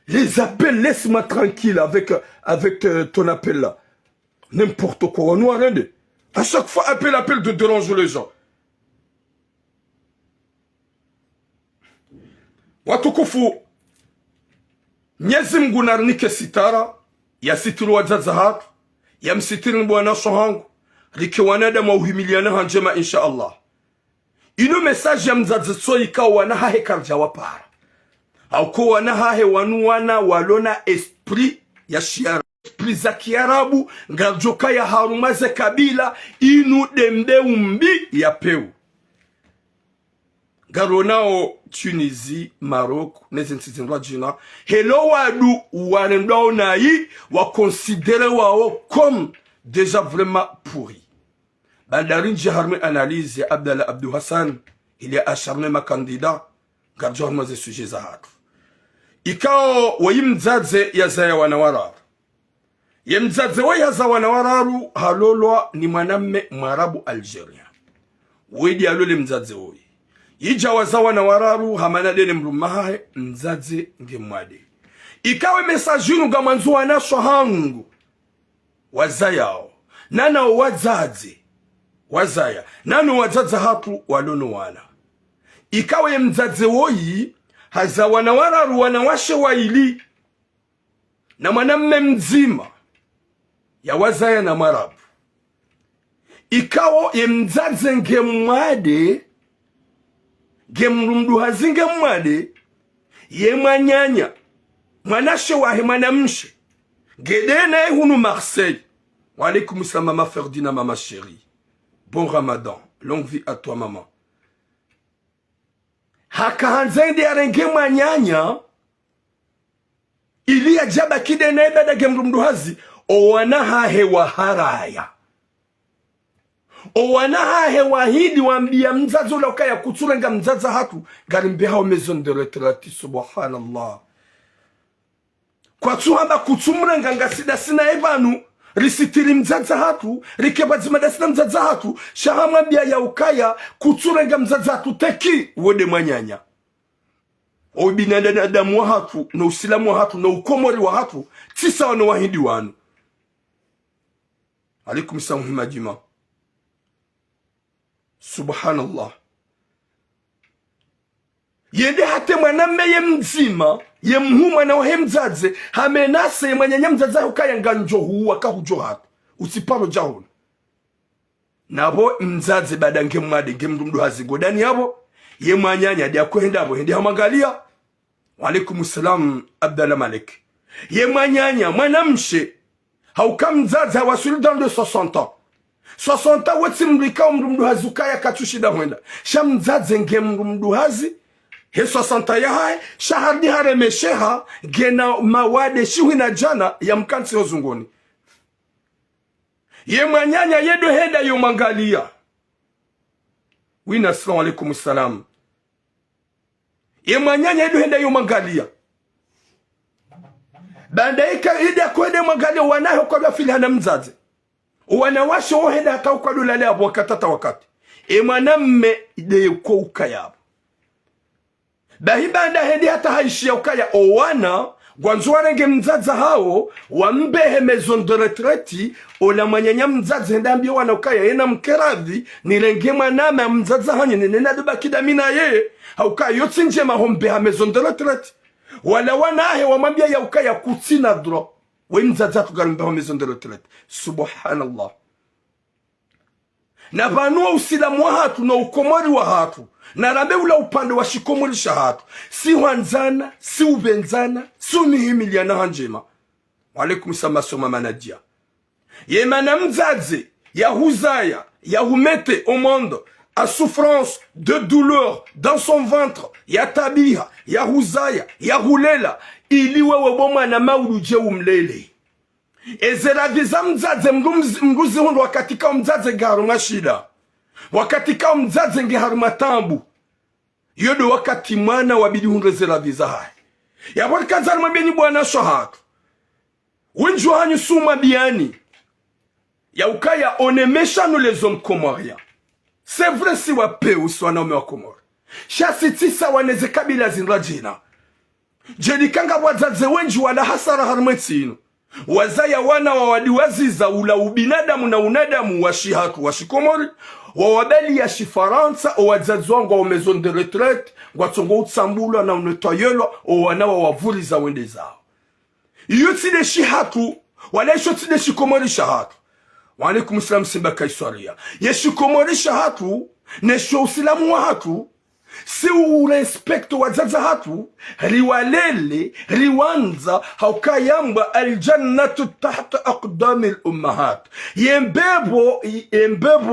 Les appels, laisse-moi tranquille avec ton appel là. N'importe quoi, on nous arrête. À chaque fois, appel de déranger les gens. Watukufu Mwenyezi Mungu narnike sitara ya sitiru wazaza hatu ya msitiri mbwana sohangu like wanadamu uhimiliana hanjema insha Allah ino message ya mzazi so ikawa wanahahe karja wapara au kuwa wanahahe wanuwana walona esprit ya shiara esprit za kiarabu ngajoka ya harumaze kabila inu demde umbi ya peu garonao Tunisie, Maroc, les institutions jina hello wadu wanendo na yi wa considérer wao comme déjà vraiment pourri. Bandarin jaharme analyse ya Abdallah Abdou Hassan il est acharné ma candidat garjo maze sujet za hatu. Ikao wayimzaze ya zaya wanawararu. Yemzaze wa za wanawararu halolwa ni mwanamme mwarabu Algerien. Wedi alole mzaze woyi. ija wazawa na wararu hamana dene mrumahe mzaze nge mwade ikawe mesajinu ga manzu wanaswa hangu wazayao nana wazaze wazaya nanu wazaza hatu walono wana ikawe mzaze woyi haza wana wararu wanawashe waili na mwanamme mzima ya wazaya na marabu ikawo ye mzaze nge mwade nge mrumduhazi nge mwade ye mwanyanya mwanashe wahe mwanamshe gedene hunu Marseille. Wa alaikum salam mama Ferdinand, mama chérie. Bon Ramadan, longue vie à toi maman. Hakahanzende arenge mwanyanya ili ajaba kidene bada gemrumduhazi owana hahe wa haraya owana hahe wahidi wambia mzazi ula ukaya kuturenga mzaza hatu garimbe hao maison de retraite. Subhanallah. Kwa tuhamba kutumrenga ngasida sina evanu risitiri mzaza hatu rikeba zimada sina mzaza hatu shahamwambia ya ukaya kuturenga mzaza hatu teki wode mwanyanya obinadamu wa hatu na usilamu wa hatu na ukomori wa hatu tisa wana wahidi wanu. Alaikum salam majima. Subhanallah. Yende hate mwanamme ye mzima ye mhuma na wahe mzaze hamenase ye mwanyanya mzaze ukaya nganjo huwa kahujo hatu usiparo jahun nabo mzaze bada nge mwade nge mdumdu hazigodani yabo ye mwanyanya dia kuhenda abo hindi hamagalia. Walaikum salam Abdallah Malik. Ye mwanyanya mwanamshe hauka mzaze hawasuli dans de 60 ans 60 ans weti mlika mdumdu hazukaya katushida huenda sha mzaze nge mdumdu hazi he 60 ya hai shahardi haremesheha gena mawade shiwina jana ya mkansi hozungoni ye mwanyanya yedo henda yomangalia. Wina assalamu alaikum salam. Ye mwanyanya yedo henda yomangalia bandaika ida kwede mwangalia wanaho kwa fili hana mzaze wanawasho ohenda hata ukwadu lale abu wakatata wakati e mwanamme ide yuko ukayabo bahibanda hendi hata haishia ukaya owana gwanzuwarenge mzaza hao wambehe maison de retraite ola mwanyanya mzaza henda ambia wana ukaya yena mkeradhi nilenge mwanama mzaza hanyi nena duba kidamina ye haukaya yotsi nje mahombe ha maison de retraite wala wanahe wamambia ya ukaya kutsina dro we mzaza tugarimbe ha maison de retraite. Subhanallah. Na banua usilamu wa hatu na ukomori wa hatu na rambe ula upande wa shikomori shahatu si wanzana si ubenzana si unihimiliana hanjema. Walaikum salam mama Nadia. Ye mana mzaze ya huzaya ya humete au monde à souffrance de douleur dans son ventre ya tabiha ya huzaya ya hulela ili wewe boma na mauluje umlele ezera viza mzaze mguzi hundu wakatika mzaze garuma shida wakatika mzaze nge haruma tambu yodo wakati mwana wabidi hundu ezera viza hai ya wakazari mabini bwana shahatu winju hanyu suma biani ya ukaya onemesha nous les hommes comoriens. C'est vrai si wape uswanaume wa Komori shasi tisa waneze kabila zinrajina jedikanga wazaze wenji wala hasara harmetinu wazaya wana wawadiwazi za ula ubinadamu na unadamu wa shihatu wa shikomori wawabeli ya shifaransa wazazi wangu wa maison de retraite watongo utsambula na unetoyelwa wana wawavuli za wende zao yuti de shihatu wala ishoti de shikomori shahatu. Wa alaikum salam simba kaisaria yeshikomori shahatu nesho usilamu wa hatu si urespecto wazaza hatu riwalele riwanza haukayamba aljannatu tahta aqdami al-ummahat yembebo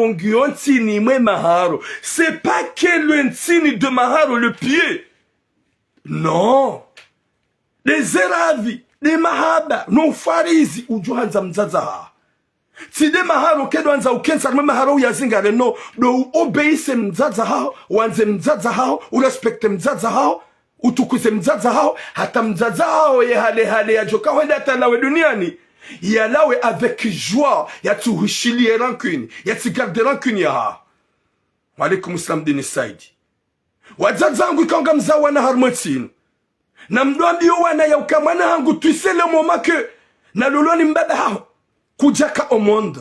ngiontini mwe maharo. C'est pas que le ntini de maharo le pied, non, les eravi les mahaba no farizi ujuhanza mzaza side maharo kedo anza ukensa mwe maharo yazingare no do obeise mzaza hao wanze mzaza hao urespecte mzaza hao utukuze mzaza hao hata mzaza hao ye hale ya joka wenda talawe duniani yalawe avec joie ya tuhishilie rancune ya tigarde rancune ya ha. Wa alaikum salam dini saidi wadzadzangu ikanga mza wana harmotinu na mdwambi wana ya ukamwana hangu tuisele moma que na loloni mbaba hao kujaka au monde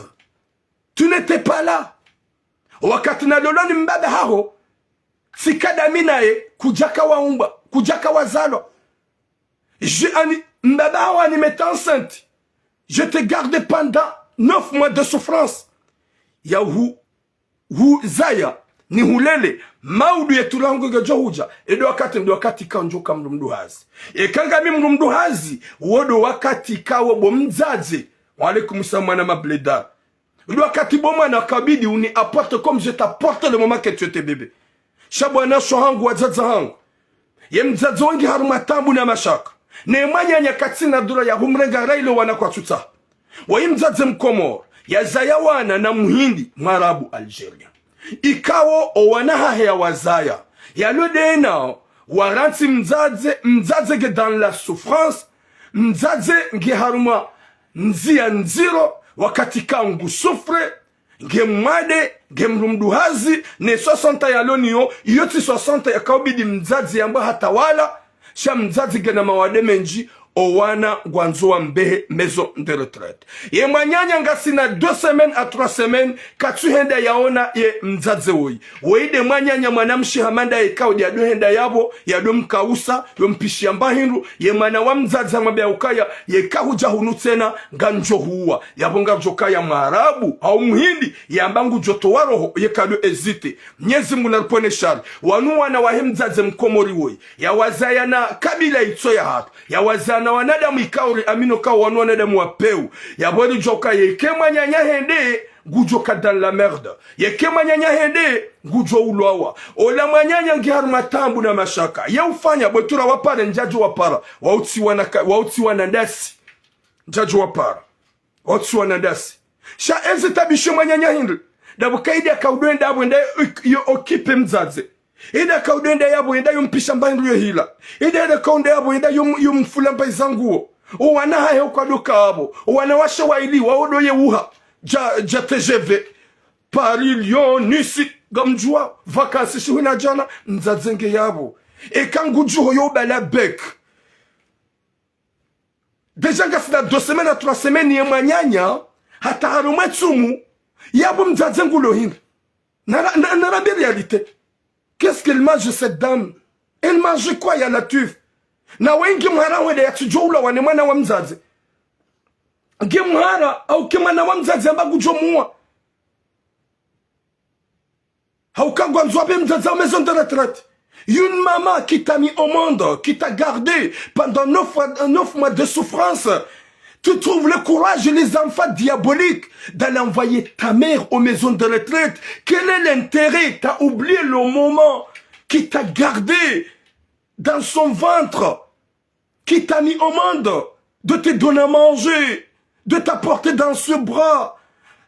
tu n'étais pas là wakati na loloni mbaba hao sikadami naye kujaka waumba kujaka wazalwa mbaba hao animeta enceinte je te garde pendant 9 mois de souffrance ya hu zaya ni hulele maudu yetulangu gejo huja edo wakati kanjoka mrumdu hazi kanga mi mrumdu hazi wodo wakati kawo bo mzazi wa alaikum salam na mableda edo wakati bo mwana kabidi uni apporte comme je t'apporte le moment que tu étais bébé shabwana shohangu wazaza hangu ye mzazi wangi harumatambu na mashaka ne mwanya nyakati na dura ya humrenga railo wana kwa tuta wa mzazi mkomoro ya zaya wana na muhindi mwarabu Algeria ikawo owanaha ya wazaya ya lode nao waranti mzaze ge dans la souffrance mzaze nge haruma nzia nziro wakati kangu sufre nge mwade nge mrumduhazi ne 60 ya loniyo yoti 60 ya kaubidi mzazi yamba hatawala sha mzazi ge na mawade menji owana gwanzoa mbehe maison de retraite ye mwanyanya ngasi na 2 semaines à 3 semaines katu henda yaona ye mzaze woi weide mwanyanya mwanamshi hamanda ye kaudi ya henda yabo ya mkausa yo mpishi ambahindu ye mwana wa mzaze mwabia ukaya ye kahuja hunu tena ganjo huwa yabonga jokaya mwarabu au muhindi ya mbangu joto waroho ye kado ezite nyezi munarpone shari wanu wana wahe mzaze mkomori woi ya wazaya na kabila ito ya hatu ya wazaya na wanadamu ikauri amino ka wanu wanadamu wapeu ya bodi joka yekema nyanya hende gujoka dans la merde yekema nyanya hende gujo ulwawa ola manyanya ngihar matambu na mashaka ya ufanya botura wapare njajo wapara wauti wanandasi njajo wapara wauti wanandasi sha enze tabisho manyanya hende dabu kaidi akaudwenda abwenda yo okipe mzaze ida kaudenda yabo enda yumpisha mbandu yo hila ida kaunde yabo enda yumfulamba izanguo wana hayo kwa duka abo wana washa waili waodo ye uha ja TGV Paris Lyon Nice gamjua vacances shuna jana nzazenge yabo kanguju yo bala bek deja ngafida 2 semaines à 3 semaines ye manyanya hata harumatsumu yabo mzazengu lo hinda na la réalité. Qu'est-ce qu'elle mange cette dame? Elle mange quoi ya la tuf? Na wengi mhara wende ya tujula wane mwana wa mzazi. Nge mhara au kemana wa mzazi amba kujomua. Haukangwa mzwabe mzazi en maison de retraite. Une maman qui t'a mis au monde, qui t'a gardé pendant 9 mois de souffrance. Tu trouves le courage et les enfants diaboliques d'aller envoyer ta mère aux maisons de retraite. Quel est l'intérêt? T'as oublié le moment qui t'a gardé dans son ventre, qui t'a mis au monde, de te donner à manger, de t'apporter dans ce bras,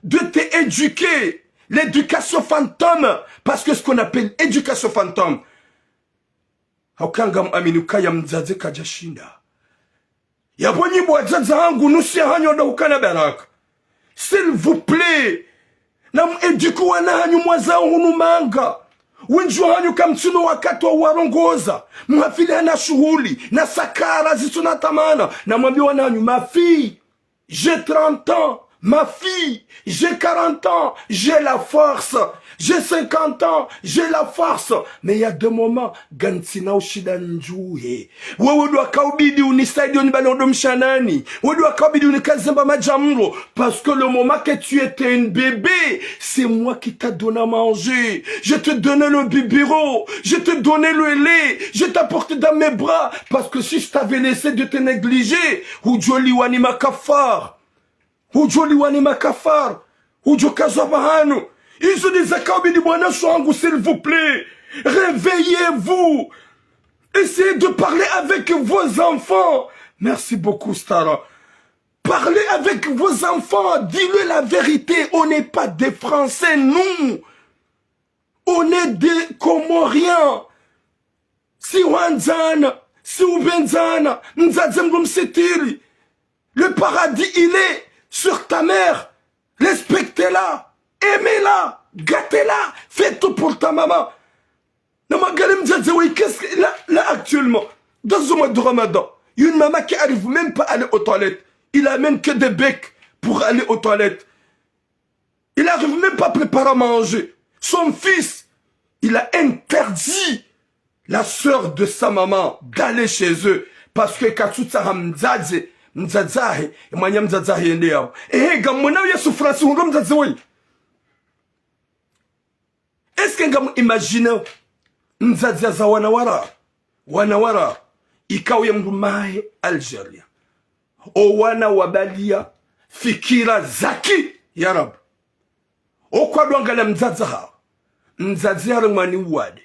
de t'éduquer. L'éducation fantôme, parce que ce qu'on appelle éducation fantôme. Haukangam aminukaya mzaze kajashinda. Yabonyi bwazaza hangu nusi hanyo da ukana baraka. S'il vous plaît. Nam eduku wana hanyu mwazao hunu manga. Wenju hanyu kamtsuno wakati wa warongoza. Mwafili hana shughuli. Na sakara zisuna tamana. Na mwambi wana hanyu ma fille. J'ai 30 ans. Ma fille, j'ai 40 ans, j'ai la force. J'ai 50 ans, j'ai la force. Mais il y a deux moments, Gansina ushida njuhe. Wewe dwa kaubidi unisaidi unibalodo mshanani. Wewe dwa kaubidi unikazemba majamuro. Parce que le moment que tu étais une bébé, c'est moi qui t'a donné à manger. Je te donnais le biberon. Je te donnais le lait. Je t'apportais dans mes bras. Parce que si je t'avais laissé de te négliger, ujoli wani makafar. Ujoli wani makafar. Ujo kazabahanu. Ils ont des akaubidi bwana swangu, s'il vous plaît. Réveillez-vous. Essayez de parler avec vos enfants. Merci beaucoup, Stara. Parlez avec vos enfants. Dis-le la vérité. On n'est pas des Français, nous. On est des Comoriens. Si Wanzana, si Ubenzana, Nzazemgum Setiri. Le paradis, il est sur ta mère. Respectez-la. Aimez-la, gâtez-la, faites tout pour ta maman. Na magalim Mzadzaoui, qu'est-ce que là actuellement, dans ce mois de Ramadan, il y a une maman qui arrive même pas à aller aux toilettes. Il amène que des becs pour aller aux toilettes. Il n'arrive même pas à préparer à manger. Son fils, il a interdit la sœur de sa maman d'aller chez eux. Parce que Katsuta Mzadze, Mzadzahe, et Manya Mzadzahe Ndeo. Eh, Gamona, il y a souffrance, on va Mzadzaoui. Est-ce que vous imaginez Mzadzaza wanawara, ikawe mdumahe Algeria. O wana wabalia, fikira zaki, ya Rab. O kwa duangala Mzadzaha, Mzadzaha remani uwade.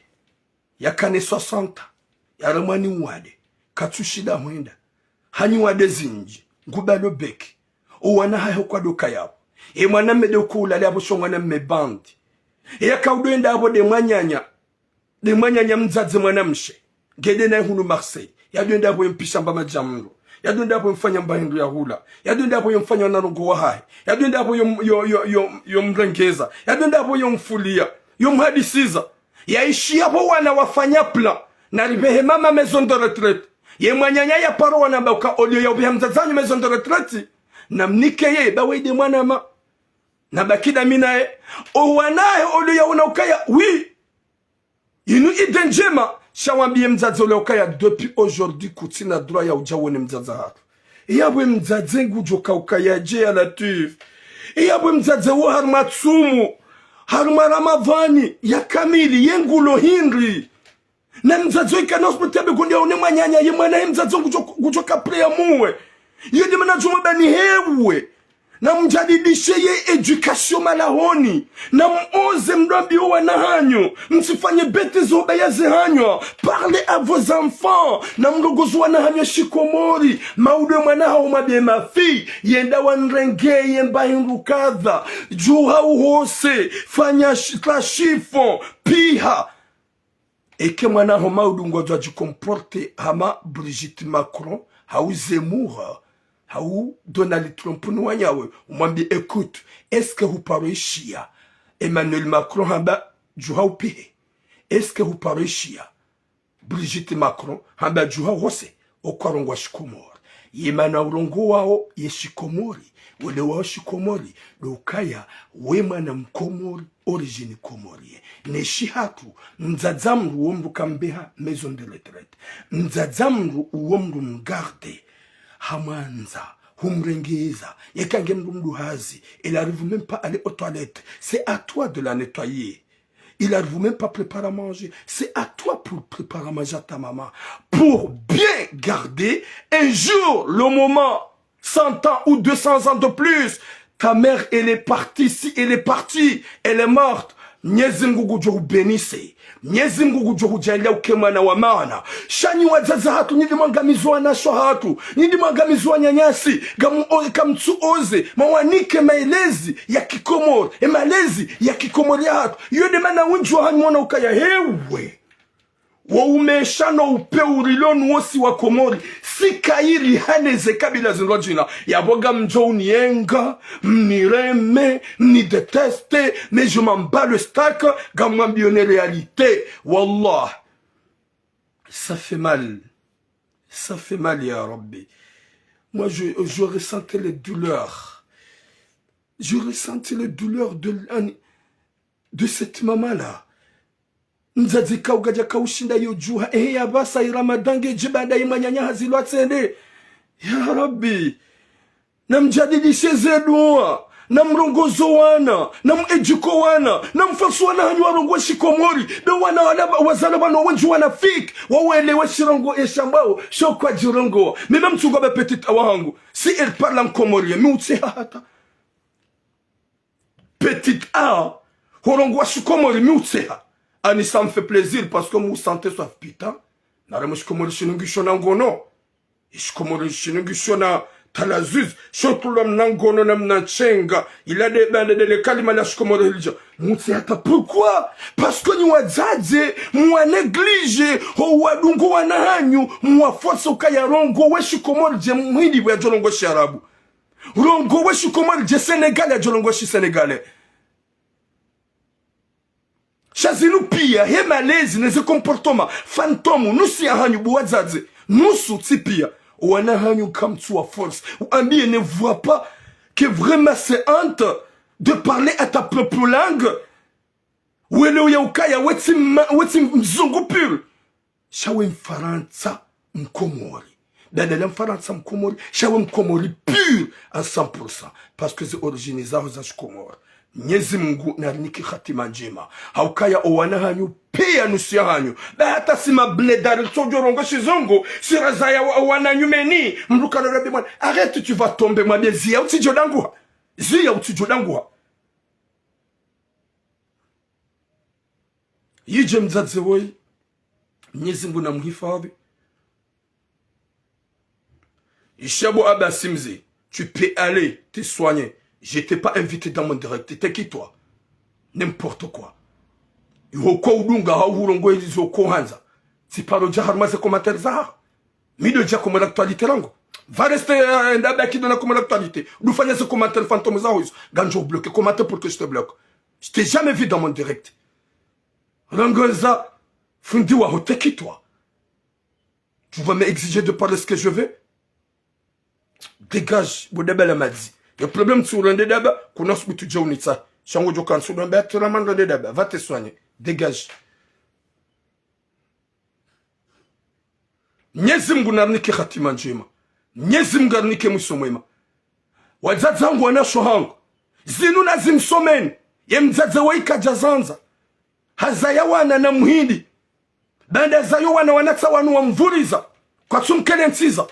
Yakane 60, ya remani uwade. Katushida mwenda. Hani wade zinji, ngubalo beki. O wana hayo kwa doka yao. E mwana medoku ulale abo shongwana mebandi. Ya kaudwenda abo de mwanyanya Mzadze mwanamshe. Gede na hunu Marseille. Ya duenda abo yempisha mbama jamuro. Ya duenda abo yemfanya mbahindu ya hula. Ya duenda abo yemfanya wanarongo wa hai. Ya duenda abo yomrengeza. Ya duenda abo yomfulia. Yomhadisiza. Ya ishi abo wana wafanya plan. Na ribehe mama maison de retraite. Ye mwanyanya ya paro wana bauka olio ya ubiha Mzadzanyu maison de retraite. Na mnike ye baweide mwanama. Na bakida minae. O wanae olio ya unaukaya. Oui. Inu idenjema. Shawambiye Mzadze uleokaya depuis aujourd'hui kutina droit ya ujawone Mzadze hatu. Iyabwe Mzadze ngujoka ukaya jea latif. Iyabwe Mzadze wo harmatsumu. Harmaramavani ya kamili yengulo hindri. Na Mzadze ikanos mutebe kundi ya unemanyanya ye mwana Mzadze ngujoka prea muwe. Yedi manajuma bani hewe. Na mjadidishe ye education malahoni. Na mose mdambi uwa na hanyo. Msifanye bete zoba ya zehanyo. Parlez à vos enfants. Na mlogozwa na hanyo shikomori. Maude mwana hao mabie mafi. Yenda wanrenge yemba hinrukadha. Juha uhose. Fanya shifon. Piha. Eke mwana hao maudu ngozwa jikomporte hama Brigitte Macron. Hau Zemmour. Haou Donald Trump nouanyawe umwambie écoute est-ce que vous parlez chia Emmanuel Macron hamba juha upihe est-ce que vous parlez chia Brigitte Macron hamba juha wose okwarongwa shikomori yemana urongo wao yeshikomori wale wao shikomori dokaya wema na mkomori origine komori neshi hatu Mzadzamru uomru kambeha maison de retraite Mzadzamru uomru mgarde Hamanza, humrengeza, yekange mduhazi, il arrive même pas à aller aux toilettes. C'est à toi de la nettoyer. Il arrive même pas à préparer à manger. C'est à toi pour préparer à manger à ta maman. Pour bien garder un jour, le moment, 100 ans ou 200 ans de plus, ta mère, elle est partie, si elle est partie, elle est morte. Mwenyezi Mungu johu benise. Mwenyezi Mungu johu jalia ukemana wa maana. Shani wazaza hatu nidi mwangamizwa na hatu. Nidi mwangamizwa nyanyasi. Gamu kamtsu oze. Mawanike maelezi ya kikomori. Malezi ya kikomori hatu. Yode mana unjua hanimona ukaya hewe. Wa umeshano upeurilonu wosi wa komori. Si kairi haneze kabila zinrojina. Ya boga mjo unienga, mnireme, mnideteste, mais je m'en bats le stack, gamwambionne réalité. Wallah. Ça fait mal. Ça fait mal, ya Rabbi. Moi, je ressentais les douleurs. Je ressentais les douleurs de cette maman-là. Mzadze kaugaja kaushinda yojuha ya basa iramadange jibada imanyanya hazilwa tsende ya Rabbi na mjadidishe zedua na mrongozo wana na mejiko wana na mfasu wana hanyu warongo shikomori be wana wazala wano wenju wana fik wawelewe shirongo eshambao shokwa jirongo mime mtugo be petite awangu si elle parle en comorien mi utse hata petite a horongo shikomori mi utse ha Ani ça me fait plaisir parce que vous sentez soif putain. Naremo shikomori shinungishona ngono. Shikomori shinungishona talazuz. Shotulam nangono namnachenga. Il a des bandes de kalima la shikomori hilja. Mutsi hata pourquoi? Parce que ni wazaze, mwa néglige, ho wadungu wanahanyu, mwa foso kaya rongo we shikomori je mwindi ya jolongo shi arabu. Rongo we shikomori je Sénégal ya jolongo shi Sénégalais. shazinu pia he malezi neze comportement fantomu nusu ya hanyu buwazaze nusu tipia wana hanyu kamtu wa force uambie ne vois pas que vraiment c'est honte de parler à ta propre langue wele ya ukaya weti mzungu pur shawe mfaransa mkomori dada mfaransa mkomori shawe mkomori pur à 100% parce que c'est origine zao za shikomori Mwenyezi Mungu nariniki khatima njema haukaya owana hanyu pia nusu ya hanyu hata sima bledari sojorongo shizongo siraza ya wana nyumeni mruka na rabi mwana arrête tu vas tomber mwambie zia utijodanguha yije mzazi woi Mwenyezi Mungu na mhifadhi Ishabo Abba Simzi tu peux aller te soigner. Je t'ai pas invité dans mon direct. T'es qui toi? N'importe quoi. Yoko udunga haurongo yoko hanza. Si par le jahar maze commentaire zahar. Mi de dia comme l'actualité lango. Va rester ndabe qui donne comme l'actualité. Nous faisons ce commentaire fantôme zahouis. Ganjo bloqué commentaire pour que je te bloque. Je t'ai jamais vu dans mon direct. Rangoza fundiwa t'es qui toi? Tu vas m'exiger de parler ce que je veux? Dégage, Boudebele m'a dit. Le problème sur le débat, qu'on a souhaité tu dis ça. Chango Jokan sur le débat, tu ramènes le débat. Va te soigner. Dégage. Nyezim gunarnike khatima njema. Nyezim garnike musomema. Wadzadzangu wana shohangu. Zinu na zimsomen. Yemdzadza waika jazanza. Hazaya wana na muhindi. Banda zayo wana wanatsa wanu wa mvuriza. Kwa tumkelensiza.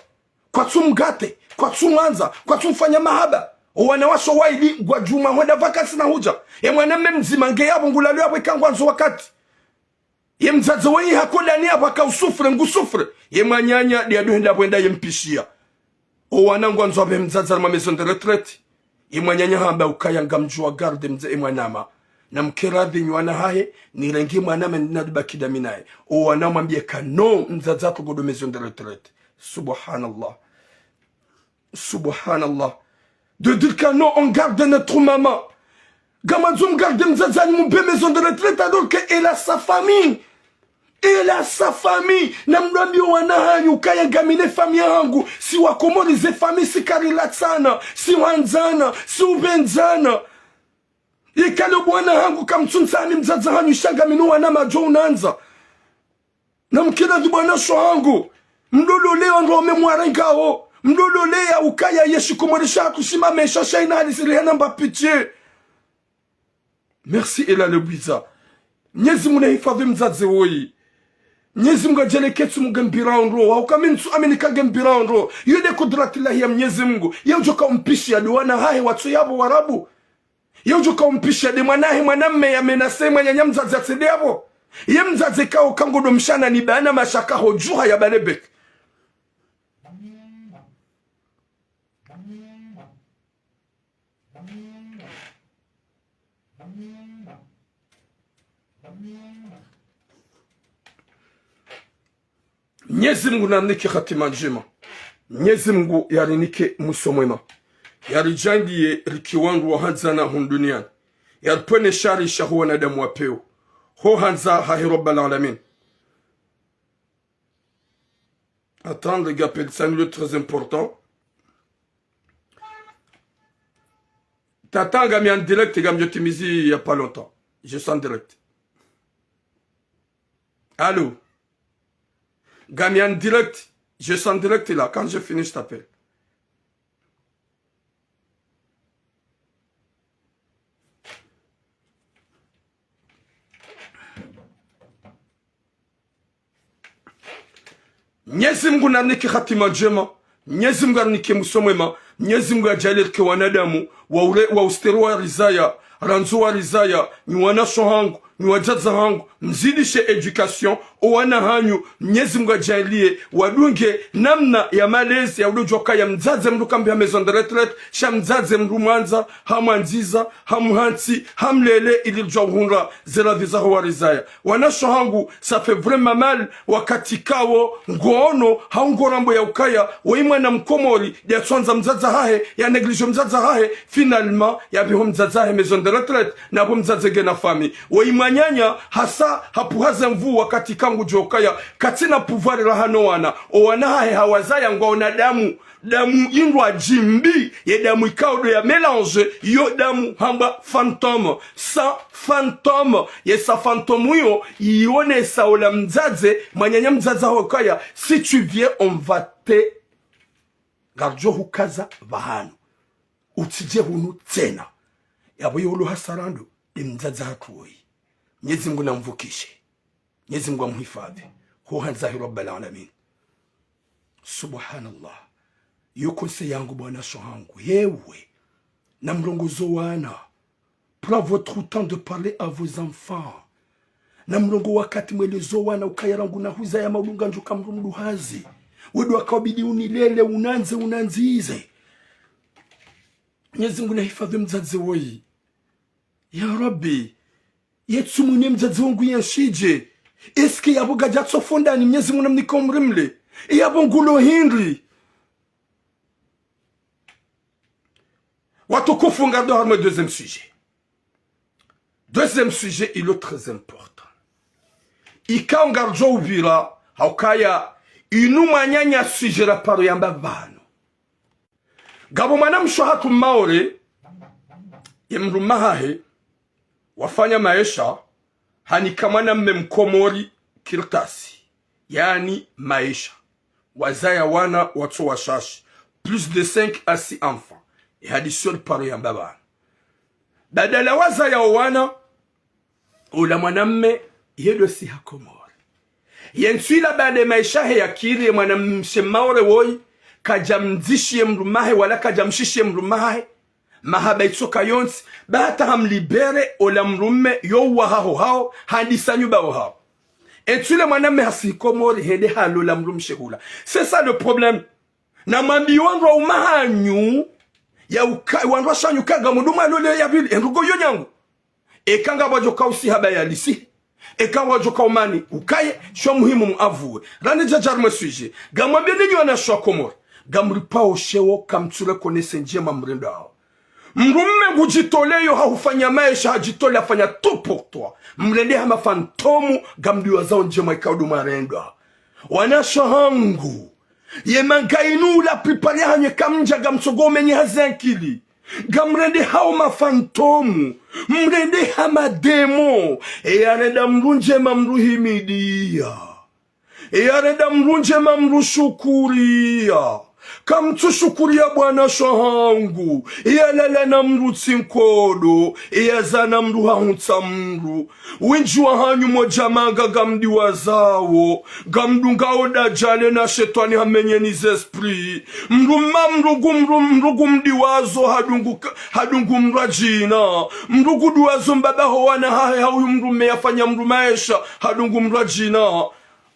Kwa tumgate. Kwa tumanza. Kwa tumfanya mahaba. Wanawasho waidi kwa juma wenda vakasi na huja. Ye mwaname mzima nge yabo ngulalo yabo ikangwanzo wakati. Ye mzazo wenye hakola ni waka usufre ngusufre. Ye manyanya dia duhenda wenda ye mpishia. Wanangwanzo wabe mzaza na maison de retraite. Ye manyanya hamba ukaya ngamjua garde mze mwanama. Na mkeradhi nywana hae ni rengi mwanama ninadubaki daminae. Wanama mbieka no mzaza tugodo maison de retraite. Subhanallah. Subhanallah. De dire que non, on garde notre maman. Gamadzoum garde mzazani moube maison de retraite alors qu'elle a sa famille. Elle a sa famille. Namdambi wana hanyu kaya gamine famille hangu. Si wakomorize famille si karilatsana. Si wanzana. Si ubenzana. Ikale wana hangu kamtsunsani mzaza hanyu shagaminu wana majo unanza. Namkira dubana sho hangu. Mdolo leo ndo memwarengao. Mdololea ukaya yeshi kumorisha kushima mesha shaina alisiliana mba pitié. Merci ela lebiza. Nyezi muna hifadhi mzazi woi. Nyezi mga jele ketsu mga mbira onro. Wauka minsu aminika gembira onro. Yode kudratillahi ya mnyezi mungu. Yaujoka umpishi ya duwana hahe watu yabo warabu. Yaujoka umpishi ya demanahe mwanamme ya menasema ya mzazi ya tsede yabo. Ye mzazi kao kangodo mshana ni baana mashaka hojuha ya banebek. Mwenyezi Mungu narinike khatima njema. Mwenyezi Mungu yarinike musomwema. Yarijandie rikiwangu wa hanza na hunduniani. Yarpone shari shahuwa na damu wapeo. Ho hanza hahi Rabbal Alamin. Attends les gars, c'est un lieu très important. T'attends gami en direct et gami Yotimizi il y a pas longtemps. Je suis en direct. Allô? Gami en direct. Je suis en direct là. Quand je finis, je t'appelle. Mwenyezi Mungu narinike khatima njema. Mwenyezi Mungu arinike musomwema. Mwenyezi Mungu ajalike wanadamu wa ustero wa rizaya, ranzo wa rizaya, ni wanasho hangu, ni wajaza hangu, mzidishe education, owana hanyu, Mwenyezi Mungu ajalie wadunge namna ya malezi ya udojoka ya mzaze mdu kambi ya maison de retraite, sha mzaze mdu mwanza, hamwanziza, hamhansi, hamlele ili jawhunra zela viza wa rizaya. Wanasho hangu, ça fait vraiment mal wakati kawo, ngoono, haungorambo ya ukaya, waimwa na mkomori, ya tuanza mzaza hahe, ya neglige mzaza hahe, finalement, ya biho mzaza hahe maison de retraite, na bo mzaze gena fami. Waimwa manyanya hasa hapuhaza mvu wakati kangu jokaya katina pouvoir rahano wana owana hawazaya ngona damu indwa jimbi ye damu ikaudo ya mélange yo damu hamba fantôme sa fantôme ye sa fantôme yo ione sa ola mzaze manyanya mzaza hokaya si tu viens on va te garjo hukaza bahanu utije hunu tena yabo yolo hasarando imzaza hatuoi Mwenyezi Mungu namvukishe Mwenyezi Mungu amhifadhi huhanza Rabbul Alamin subhanallah yuko se yangu bwana shohangu yewe na mlongozo wana prends votre temps de parler à vos enfants na mlongo wakati mwelezo wana ukayarangu na huza ya maulunga njuka mrumduhazi wedu wakabidi unilele unanzize Mwenyezi Mungu nahifadhi mzazi woi ya Rabbi yetu mwenye mzazi wangu yanshije eski yabo gajatso fondani Mwenyezi Mungu namnikomrimle yabo ngulo hindri watukufu ngardo harme deuxième sujet. Deuxième sujet, il est très important. Ika ngarjo ubira haukaya inu manyanya sujet la paro yamba vano. Gabo manam shohatu maore yemru mahahe wafanya maisha hanikamana mmemkomori kirtasi. Yani maisha. Wazaya wana watu washashi. Plus de 5 à 6 enfants. Et addition paro yamba vano. Badala wazaya wana ula mwanamme yedo si hakomori. Yenswila bade maisha ya kiri mwanamme maore woi kajamzishie mrumahe wala kajamshishie mrumahe mahaba itsoka yonsi bata hamlibere ola mrumme yowa hao hadisanyu bao hao. Entwile mwanamme hasikomori hede halo la mrumshe hula. C'est ça le problème. Na mambi wandwa umahanyu ya wandwa shanyu kaga muduma lole ya vile enrugo yonyangu. Ekanga wajoka usi haba ya lisi. Ekanga wajoka umani ukaye shwa muhimu muavuwe. Rani jajarme suije. Gamwambia ninyi wana shwa komori. Gamripa oshewo kamture konese njema mrenda hao. Mrumme gujitoleyo haufanya maisha hajitole afanya tout pour toi. Mrende hama fantomu gamdiwa zao njema ikaudu marenda. Wanasha hangu. Ye mangainu la pripare hanye kamja gamsogome nye hazenkili. Gamrende hao mafantomu. Mrende hama demo. Arenda mrunje mamruhimidia. Arenda mrunje mamrushukuria. Kamtushukuria bwana shohangu. Lala na mrutsi nkodo. Zana mruha hunta mru. Winjua hanyu mojamaga gamdiwa zao. Gamdungao dajale na shetani hamenye niz esprit. Mrugu mdiwazo hadungu mrajina. Mrugu duwazo mbabaho wana hae hau mrume yafanya mrumaesha hadungu mrajina.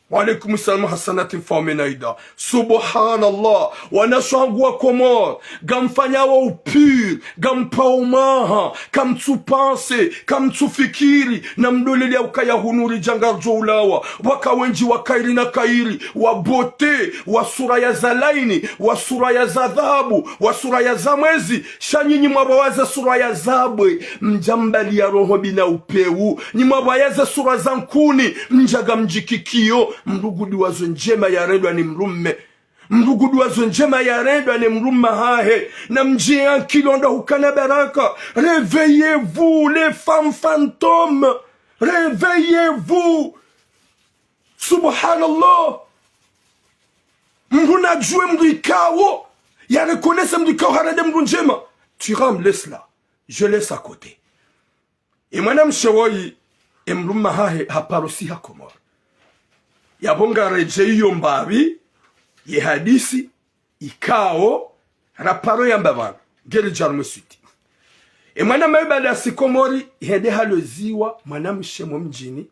Walaikum salam hasanati famenaida. Subhanallah. Wanashangu wa komor. Gamfanya wa upir. Gampa umaha. Kamtupanse. Kamtufikiri. Na mdolele ya ukaya hunuri jangarjo ulawa. Waka wenji wa kairi na kairi. Wa bote. Wa suraya za laini. Wa suraya za dhahabu. Wa suraya za mwezi. Shanyinyi mwabawaza suraya zabwe. Mjambali ya roho bina upeu. Nyimwabawaza sura za nkuni. Mjaga mjikikio. Mrugudu wazo njema ya redwa ni mrumme. Mrugudu wazo njema ya redwa ni mrumma hahe. Na mjia kilonda hukana baraka. Réveillez-vous les femmes fantômes. Réveillez-vous. Subhanallah. Mruna jue mrikawo. Ya reconnaisse mrikawo harade mrunjema. Tu ram, laisse là. Je laisse à côté. Et madame Shewoi. Et mrumma hahe haparosi hakomor. Yabonga reje iyo mbabi ye hadisi ikao raparo yambavana gere jarmu suti mwana mebada sikomori hede haloziwa mwana mshemo mjini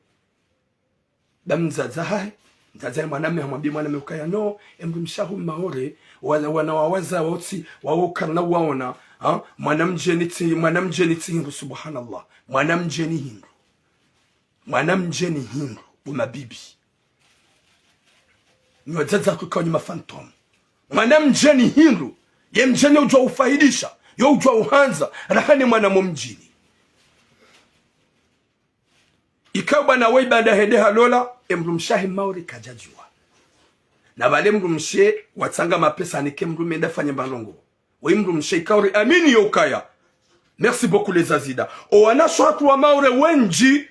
damzaza hai nzaza mwana mhamwambia mwana mukaya no emrumshahu maore wana wawaza woti wawokana waona mwana mjeni tingu subhanallah mwana mjeni hindu umabibi Nyozaza kukao nyuma fantom. Mwana mjeni hindu. Ye mjeni ujua ufaidisha. Yo ujua uhanza. Rahani mwana mjini. ikawa bwana wei banda hende halola emrumshahi maori kajajua na wale mrumshe watsanga mapesa nike mrumenda fanya balongo wei mrumshe ikauri amini yokaya. Merci beaucoup les azida. Owanasho watu wa maore wenji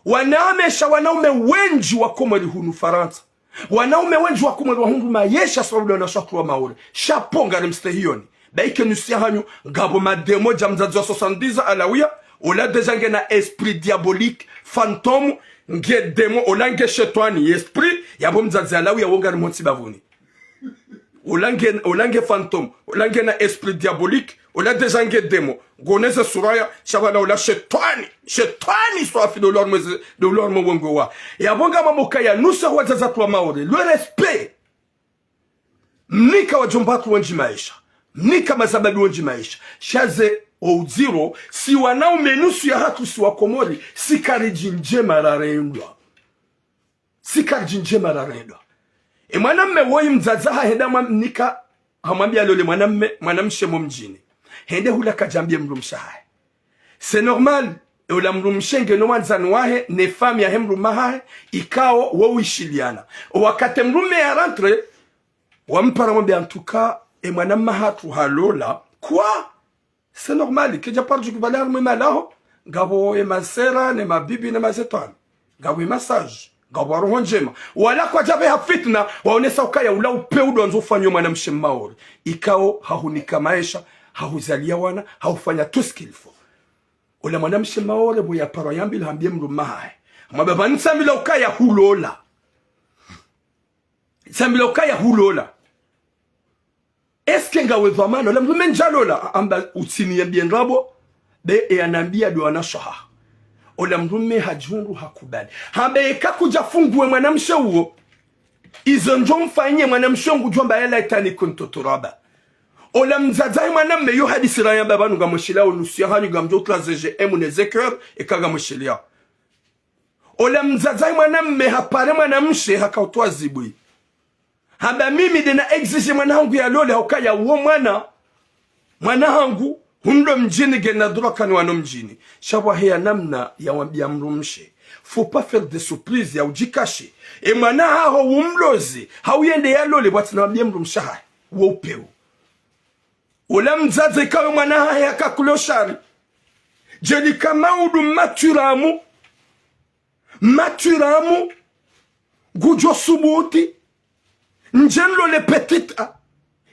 wanaamesha wanaume wenji wa Komori hunu Faransa. Wanaume wenji wa Komori wa hundu mayesha sababu wanasho watu wa maore. Shaponga remste hiyoni. Baike nusia hanyu ngabo mademo jamzazi wa 70 alawia. Ola deja nge na esprit diabolique, fantôme, nge demo, ola nge chetwani esprit, yabo mzazi alawia wonga remonti bavuni. Ola nge fantôme, ola nge na esprit diabolique, ola deja nge demo. Goneze suraya, shabana ola chetwani soit fi de l'orme wengowa. Yabonga mamokaya, nusa wazaza tuwa maore, le respect. Mnika wajombatu wanji maisha. Mnika mazababi wanji maisha. Shaze Ouziro, si wanaume nusu ya hatu si wakomori, sikari jinje mararendwa. Sikari jinje mararendwa. E mwanamme woyi mzazaha henda mnika, hamwambia lole mwanamshe mjini. Hende hula kajambie mrumshahe. C'est normal, e ula mrumshenge no wanzanuahe, ne fami ya hemrumahahe, ikao wawishiliana. Wakate mrume ya rentre, wampara mwambia antuka, e mwanamme hatu halola, kwa? C'est normal, que je parle du valer me malaho, gabo e masera, ne mabibi ne mazetan, gabo e massage, gabo aronjema. Wala kwa jabe ha fitna, waonesa ukaya ula upeudo anzo fanyo mwanamshe maori. Ikao hahunika maisha, hahuzalia wana, haufanya tout ce qu'il faut. Ula mwanamshe maori boya paro yambi hambie mrumahae. Mababa nsambila ukaya hulola. Nsambila ukaya hulola. Eske nga wezwamano, la mrume njalola, amba utini ya bienrabo, be e anambia duwana shaha. Ola mrume hajungu hakubali. Hambe kakuja funguwe mwanamshe uo, izo njo mfanye mwanamshe ungu jomba yala itani kuntoturaba. Ola mzadzai mwanamme yu hadisi raya babanu ga mwishilia unusia hanyu ga mjo klazeje emu nezekeur eka ga mwishilia. Ola mzadzai mwanamme hapare mwanamshe hakautoa zibui. Hamba mimi dena exige mwanangu ya lole haukaya uo mwanangu hundo mjini gena droka ni wano mjini. Shawa hea namna ya wambia mrumshe. Faut pas faire des surprises ya ujikashi. E mwanaha umlozi. Hauyende ya lole wati na wambia mrumshaha. Wopeu. Ola mzaze kawe mwanaha ya kakuloshari. Jeli kama udu maturamu. Gujo subuti. Njenlo le petita.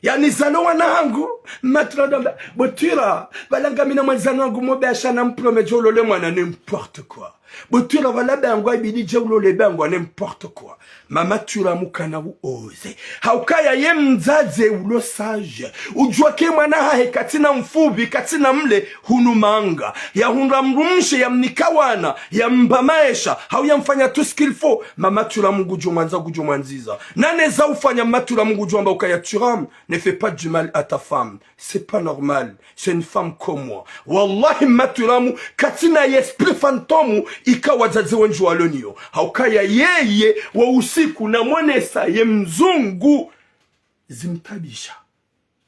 Yani zano wanangu. Matradamba. Botira. Balanga mina mwanzano wangu mobe ashana mplome jolo le mwana n'importe quoi. Botira wala bangwa ibidi jolo le bangwa n'importe quoi. Mama tura mukana wu oze. Haukaya ye mzaze ulo sage. Ujua ke mwana hae katina mfubi katina mle hunumanga. Ya hunra mrumshe ya mnikawana. Ya mbamaesha. Hau ya mfanya tout ce qu'il faut. Mama tura mungu jomanza gujomanziza. Nane za ufanya matura mungu jomba ukaya turam. Ne fais pas du mal à ta femme. C'est pas normal. C'est une femme comme moi. Wallahi maturamu katina yesprit fantomu ika wazazi wenju walonio. Haukaya yeye wa usiku na mwanesa ye mzungu zimtabisha.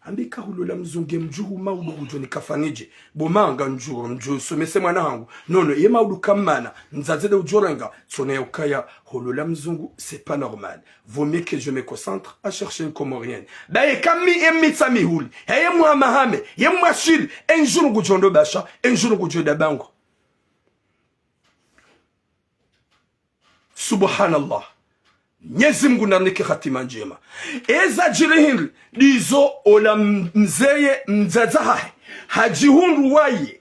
Ambika hulola mzunge mjuhu maudu ujoni kafanije. Bomanga mjuhu somese mwanangu. Nono ye maudu kamana. Nzazede ujorenga. Sone ukaya hulola mzungu. C'est pas normal. Vaut mieux que je me concentre à chercher une comorienne. Baye kami emitsa mihuli. Heye muhamahame. Ye mwashili. Enjuru gujondo basha. Enjuru gujoda bango. Subhanallah. Nyezi Mungu nanike hatima njema. Eza jirihili dizo ola mzeye mzazahahe. Hajihundu waye.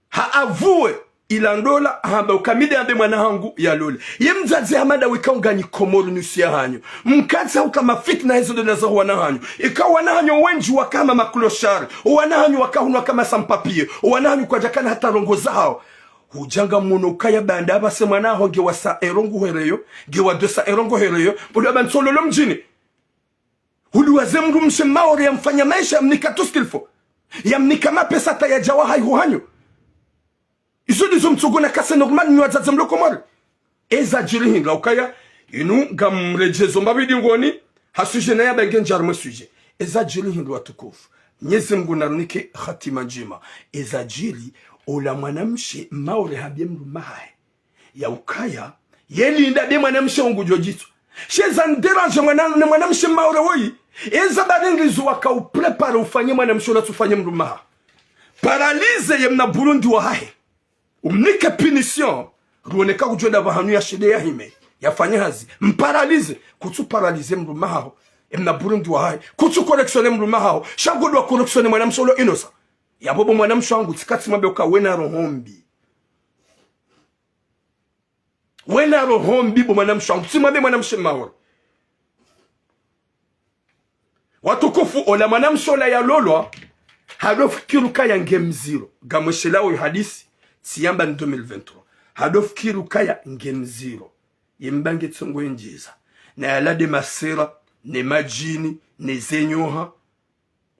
Haavue ilandola hamba ukamide ambe mwanahangu ya lole. Ye mzaze hamada wikaunga ni komoru nusia hanyo. Mkazi hauka mafitna hizo donaza wana hanyo. Ika wana hanyo wenji wakama makuloshari. Wana hanyo wakahunu wakama sampapie. Wana hanyo kwa jakana hata rongo zao. Ujanga munu ukaya banda abase mwanaho gewa sa erongo hereyo. Gewa dosa erongo hereyo. Ulu abansolo lo mjini. Ulu wazemru mshe maori ya mfanya maisha mnika tuskilfo. Ya mnika mapesa ta ya jawa hai huhanyo. Iso dizo mtsuguna kase normal nyo azazemlo komori. Eza jiri hinga ukaya. Inu gamrejezo mbabidi ngoni. Hasuje na ya bengen jarme suje. Eza jiri hinga watukufu. Nyezi Mungu narnike khatima njema. Eza jiri ola mwanamshe maore habie mrumahae. ya ukaya yelinda de mwanamshe wangu jojitu sheza nderange mwanamshe maore woyi eza barengizo wakauprepare ufanye mwanamshe ola tufanye mrumaha paralize yemna Burundi wa hahe umnike punition ruoneka kujoda bahanu ya shide ya hime yafanye hazi mparalize kutu paralize mrumaha emna Burundi wa hahe kutu koreksione mrumaha shagodwa koreksione mwanamshe olo inosa ya bobo mwanamshe wangu tikati mabe uka wena rohombi wena rohombi bo mwanamshe wangu timabe mwanamshe maore watukufu ola mwanamshe ola ya lolwa hadofu kiruka ya ngemziro gamweshela oyo hadisi siyamba ni 2023 hadofu kiruka ya ngemziro yembange tsongo njeza na yalade masera ne majini ne zenyoha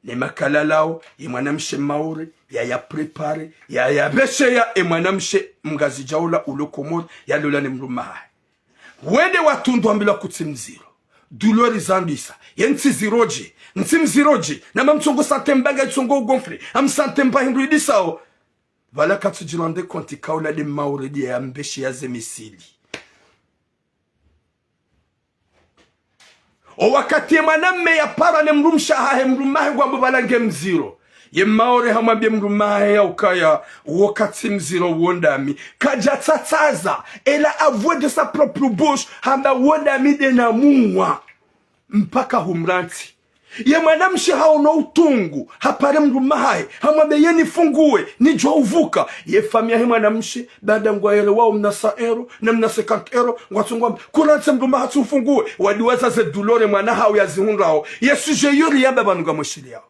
ne makalalao ye mwanamshe maore ya prepare ya beshe ya mwanamshe mgazi jaula ulokomori ya lola ne mrumaha wende watundu ambila kutsimziro douleur izandisa yensi ziroji nsim ziroji na mamtsongo santembaga tsongo gonfle am santemba hindridisao vala katujilande konti kaula de mauredi ya mbeshi ya zemisili o wakati mwanamme ya para ne mrumsha hahe mrumahe kwa mbalange mziro ye maore hamwambie mrumahe ya ukaya wakati mziro wondami kaja tataza ela avoué de sa propre bouche hamba wondami de na muwa mpaka humranti ye mwanamshe haona utungu hapare mrumahe hamwambie ye nifungue nijua uvuka ye famia he mwanamshe baada ngwaele wao mnasa ero na mnasa 50 ero ngwatungwa kuranse mrumahe tufungue wadiwaza ze douleur mwana hao ya zihunrao ye suje yuri yamba banuga moshili yao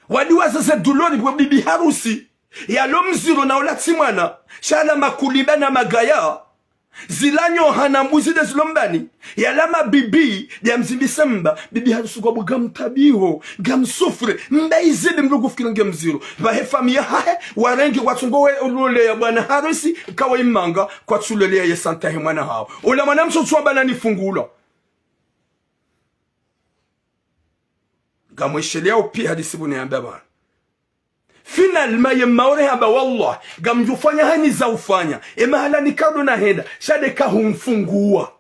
wadiwaza ze douleur bwa bibi harusi ya lomziro na olati mwana shala makuliba na magaya zilanyo hana mbuzi de zilombani ya lama bibi ya mzibisemba bibi harusi kwa gamtabiho gamsufre mbaizidi mrugu fikira ngemziro vahe famia hahe warengi watungowe ulule ya bwana harusi kawa imanga kwa tulelea ye santahe mwana hao ula mwanamso tuwa bana nifungula gamweshelea upi hadisi bune ya mbabana finalement ye maore hamba wallah gamjufanya hani za ufanya mahala nikado na henda shade kahumfungua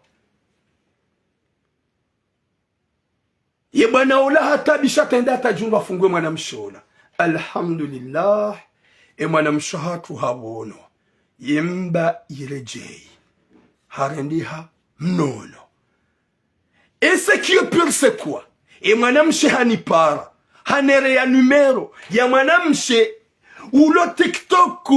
ye bwana ula hata bishatenda hata jumba fungue mwanamshola alhamdulillah mwanamshahatu habono yemba irejei harendiha mnono ce qui est pire c'est quoi mwanamshe hanipara hanere ya numero ya mwanamshe ulo TikTok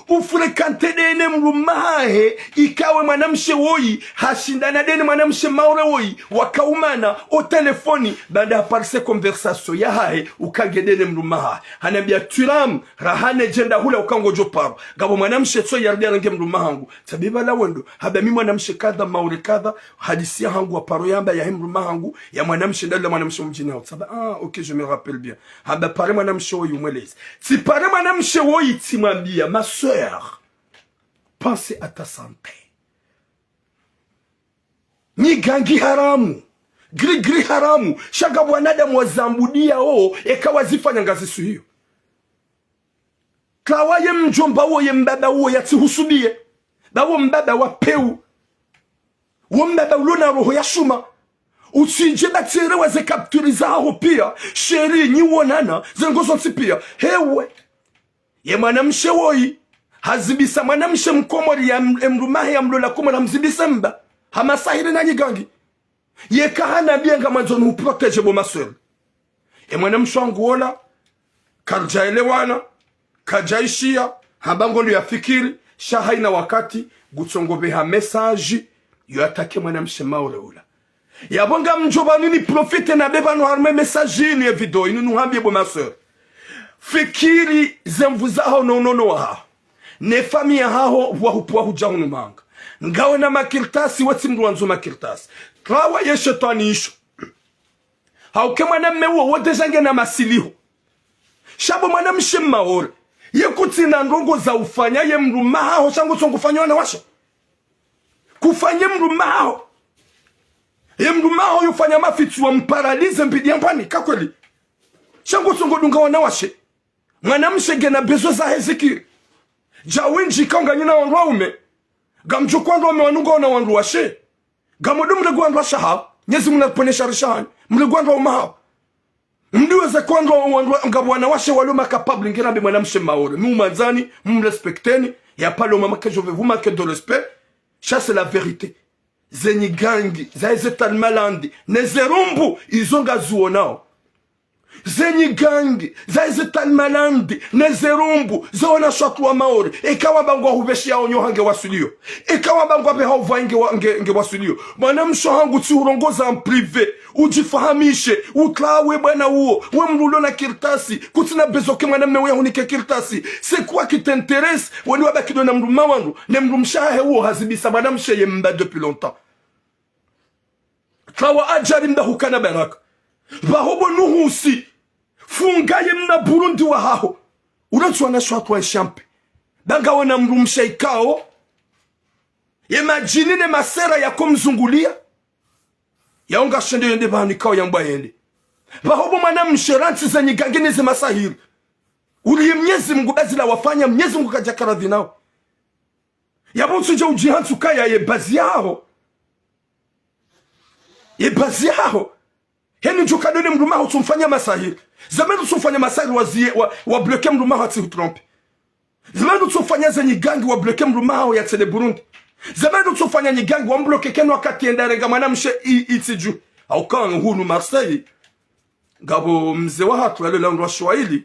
ufrekante dene mrumahe ikawe mwanamshe woyi hashindana dene mwanamshe maure woyi wakaumana o telefoni banda aparse conversation ya hae ukagedene mrumaha hanambia turam rahane jenda hula ukangojo paro gabo mwanamshe so yardia range mrumahangu tabiba la wendo haba mimi mwanamshe kadha maure kadha hadisi hangu wa paro yamba ya mrumahangu ya mwanamshe ndala mwanamshe mjini hao saba ok je me rappelle bien haba pare mwanamshe woyi umweleze si pare mwanamshe woyi timambia ma sœur pense à ta santé ni gangi haramu gri haramu shaka bwanadamu wazambudia ekawa zifanya ngazi hiyo kawaye mjomba ye mbaba yatihusubie bawo mbaba wa peu wo mbaba ulona roho ya shuma usije batire waze kapturiza aho pia sheri nyi wonana zengozo tipia hewe ye mwanamshe woyi hazibisa mwanamshe mkomori ya mrumahe ya mlola komora mzibisa mba hamasahire na nyigangi ye kahana bienga manzoni uprotege bo maswel mwanamshe wangu wola karjaelewana kajaishia habangolo ya fikiri shahaina wakati gutsongobeha message yo atake mwanamshe maure ula yabonga mjoba nini profite na beba no harme message ni video inu nuhambie bo maswel fikiri zemvuza hao nonono wa ne famia hao wahupuwa hujahunu manga ngawe na makirtasi wati mruanzo makirtasi kawa ye shetani isho hauke mwanamme uo dejange na masiliho shabo mwanamshe maore ye kutina ndongo za ufanya ye mrumaho shangu songo fanywa na washa kufanye mrumaho ye mrumaho yufanya mafitu wa mparalize mpidi yampani kakweli shangu songo dunga wana washe mwanamshe gena bezo za hezikiri jawinji kaunga nyina wanwaume gamjukwa ndo mewanuga na wandu washe gamodu mlegwandwa shaha nyezi mnaponesha rishani mlegwandwa umaha mdiweze kwandwa ngabwana washe waloma capable ngena be mwanamshe maore mumanzani mrespecteni ya palo mama que je veux vous manquer de respect ça c'est la vérité zenyi gangi zaezetal malandi nezerumbu izonga zuonao zenyi gangi zaezetal malandi nezerumbu zaona shakwa maore ikawa bangwa hubeshi yao nyohange wasulio ikawa bangwa be hauva nge wasulio mwanamsho hangu ti urongoza en privé ujifahamishe utlawe bwana huo we mrulo na kirtasi kutina bezoke mwanamme we hunike kirtasi c'est quoi qui t'intéresse wani wabakido na mruma wangu ne mrumshahe huo hazibisa mwanamshe yemba depuis longtemps tlawa ajari mda hukana baraka bahobo nuhusi fungaye mna Burundi wa haho unachwa na shwatwa nshampe banga wana mrumsha ikao imagine ne masera ya kumzungulia yaonga shende yende bani kao yamba yende bahobo mwana msheranti zenye gangine ze masahiri uli mnyezi Mungu bazila wafanya mnyezi Mungu kajakara vinao yabo tuje ujihantu kaya yebazi yao heni njukadone mrumaho tumfanya masahiri zamani tumfanya masahiri wa bloke mrumaho ati utrompe zamani tumfanya zenye gangi wa bloke mrumaho ya tele Burundi zamani tumfanya nyigangi wa mbloke kenu wakati endarenga mwanamshe itiju au kanga hunu Marseille ngabo mzee wa hatu lalo la ndwa Swahili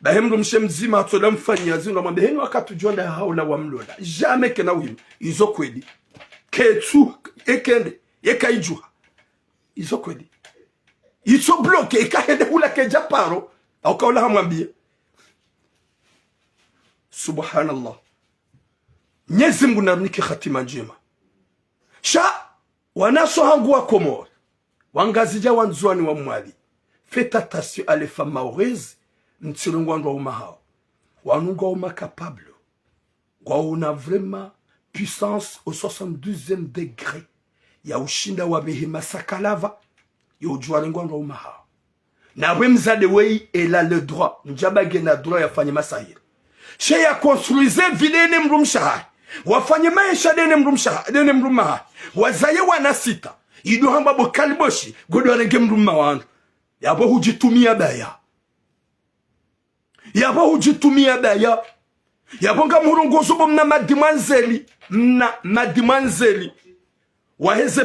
bahemru mshe mzima hatu la mfanya zinga mwambe heni wakati jonda haula wa mlola jamais kena wino izo kweli ketu ekende yekaijua izo kweli izo bloke ikahende hula keja paro au kaula hamwambia subhanallah Mwenyezi Mungu narunike khatima njema sha wanaso hangu wa Komoro wangazija wanzwani wa mwali faites attention à les femmes maoraises ntirungwandwa umahao wanungwa uma capable kwa una vraiment puissance au 72e degré ya ushinda wa behema sakalava ya ujuarengwandwa umahao na wemzade wei ela le droit njabage na droit ya fanya masahiri she ya construise vilene mrumshahari wafanye maisha dene mrumma wazaye wana sita ido hamba bokaliboshi godo arenge mrumma wangu yabo hujitumia baya yabo nga murongozo bomna madimanzeli waheze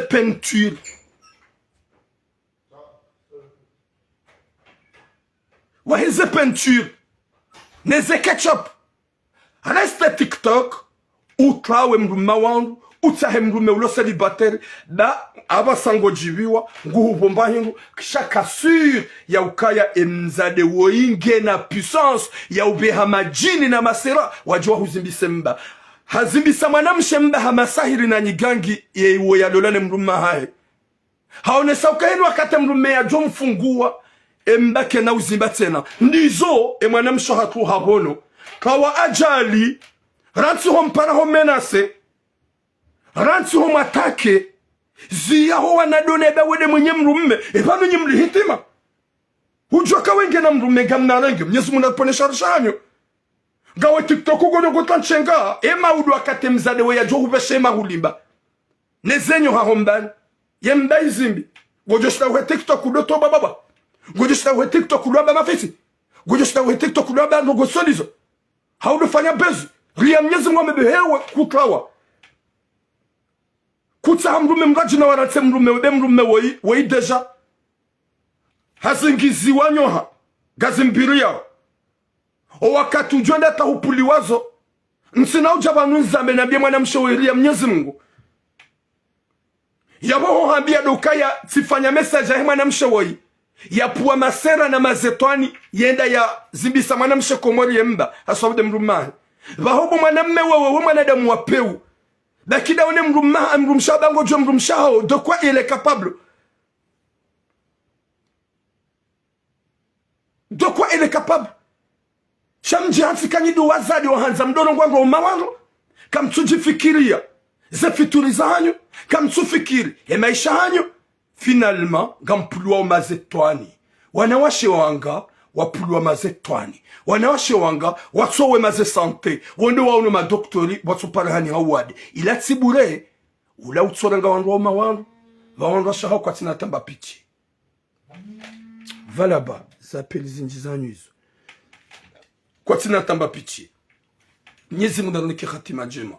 peinture neze ketchup reste TikTok utlawe mruma wangu utahe mrume ulo célibataire da abasango jibiwa nguhubomba hingu shaka sur ya ukaya emzade woinge na puissance ya ubeha majini na masera wajua huzimbise mba hazimbisa mwanamshe mba hamasahiri na nyigangi yewo ya lolane mruma hae haonesa ukaheni wakate mrume ya jo mfungua embake na uzimba tena ndizo mwanamsho hatu habono kawa ajali ranti ho mpana ho menase ranti ho matake ziya ho wanadone bewede mwenye mrumme epano nyimli hitima ujoka wenge na mrumme gamna rangi Mwenyezi Mungu anaponesha rishanyo gawe TikTok godo gotanchenga udu akate mzade we ya johu beshema hulimba nezenyo ha hombani yemba izimbi gojo shita we TikTok udoto baba gojo shita we TikTok ulwaba mafisi gojo shita we TikTok ulwaba ndogo solizo haudo fanya bezu ria Mwenyezi Mungu amebehewe kuklawa kutsa mrume mraji na warate mrume woi deja hazingizi wanyoha gazimbiri yao o wakati ujonda tahupuli wazo nsina ujabanu nzambe na bia mwanamshe ria Mwenyezi Mungu yabo hambia dokaya tifanya message ya mwanamshe woi ya puwa masera na mazetwani yenda ya zimbisa mwanamshe Komori yemba asawude mrumahi bahobo mwanamme wewe mwanadamu wapeu bakida one mrumsha bango jo mrumshao de quoi il est capable shamji hansi kanyidu wazadi wa hanza mdono ngwango umawango kamtujifikiria ze fituri zanyu kamtufikiri ya maisha hanyu finalement gampulwa umazetwani wanawashe wanga wapulwa maze twani wanawashe wanga watsowe maze sante wende waone madoktori watsoparahani hawade ila tsibure ula utsoranga wandu wa mawandu vawandu washaha kwa tina tamba pichi valaba zapeli zinji zanyu hizo kwa tina tamba pichi Mwenyezi Mungu ananike khatima njema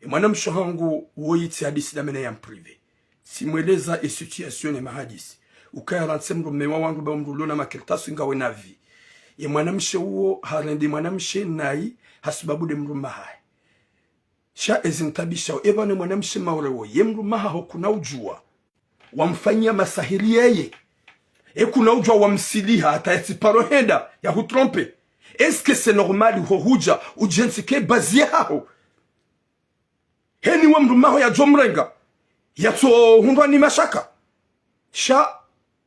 mwana mshohangu woyiti hadisi damene ya mprive simweleza situation ya mahadisi ukaya ransemro mewa wangu ba mrulona makeltasu ingawe navi mwanamshe uo harendi mwanamshe nai hasibabu de mruma hai sha ezintabisha ebane mwanamshe maurewo mruma ho kuna ujua wamfanyia masahiri yeye kuna ujua wamsiliha atayatiparo henda ya hutrompe est-ce que c'est normal ho huja ujensike bazie hao heni wa mruma ho ya jomrenga yato hundwa ni mashaka sha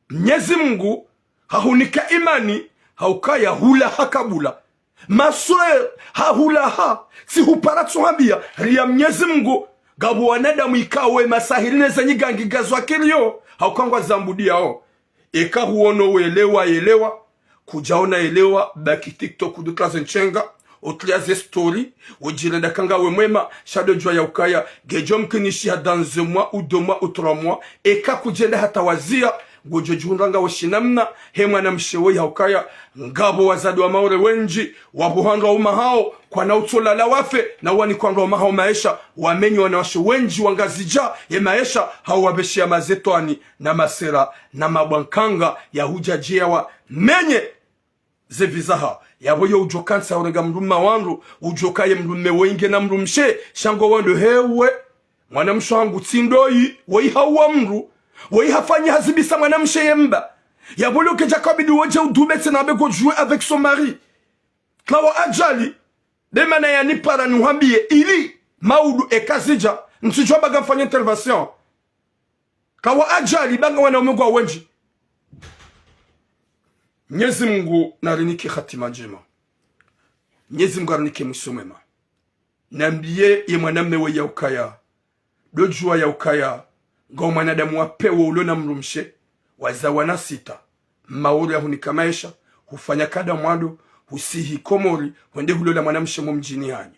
Mwenyezi Mungu hahunika imani haukaya hula hakabula maswe hahula ha si huparatu hambia ria Mwenyezi Mungu gabu wanadamu ikawe masahirine zenye gangigazwa kilio haukangwa zambudia o eka huono elewa kujaona elewa baki TikTok duklaze nchenga otliaze story ujirenda kanga we mwema shado jwa ya ukaya gejom kinishi dans un mois ou 2 mois ou 3 mois eka kujenda hata wazia gojo jundanga washinamna hemwa na mshewe ya ukaya ngabo wazadu wa maure wenji wabuhanga uma hao kwa na utola la wafe na wani kwa ngoma hao maesha wamenyi wanawashe wenji wangazija ya maesha hao wabeshi ya mazetwani na masera na mabankanga ya hujajia wa menye zevizaha yaboyo ujokansa urega mruma wandu ujokaye mrume wenge na mrumshe shango wandu hewe mwana mshangu tindoi woi hawa mru woi hafanyi hazibisa mwana mshe yemba yaboyo ke Jacobi woje udube tena beko jouer avec son mari klawa ajali demana ya nipara nuhambie ili maudu ekazija nsijwa baga mfanya intervention klawa ajali banga wana umegwa wenji Mwenyezi Mungu narinike khatima njema. Mwenyezi Mungu arinike mwisho mwema. Nambie ye mwanamme we ya ukaya. Dojua ya ukaya. Ngo mwanadamu wapewo ulona mrumshe. Wazawana sita. Mauri ya hunika maisha. Hufanya kada mwado. Husihi komori. Wende hulola mwanamshe mumjini hanyo.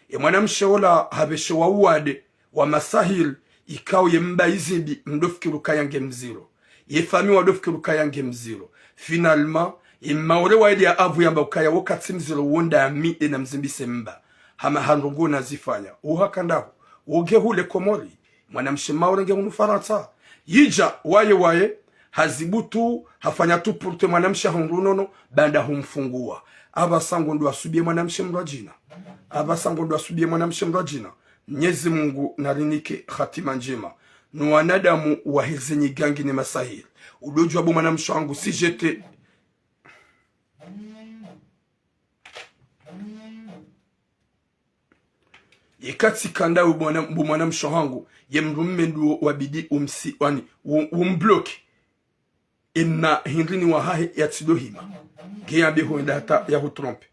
Ye mwanamshe ola habeshe wa uwade. Wa masahil. Ikao ye mba izibi mdofikiru kaya nge mziro. Ye fami wadofikiru kaya nge mziro. Finalement, imaure waidi ya avu yamba ukaya wakati mzilo wonda ya miide na mzimbise mba. Hama handungu nazifanya. Uha kandahu. Uge hule komori. Mwanamshe maure nge unufarata. Yija waye hazibutu hafanya tu purte mwanamshe hundunono banda humfungua. Aba sangu ndo asubie mwanamshe mrajina. Mwenyezi Mungu narinike khatima njema. Nuwanadamu wahizenyi gangi ni masahili. Udoju wabu mwanamshe wangu si jete yekati kanda ubu mwanamshe wangu ye mrumme ndu wabidi umbloki ina hindrini wa hahe ya tsidohima geyambe huenda hata ya hutrompe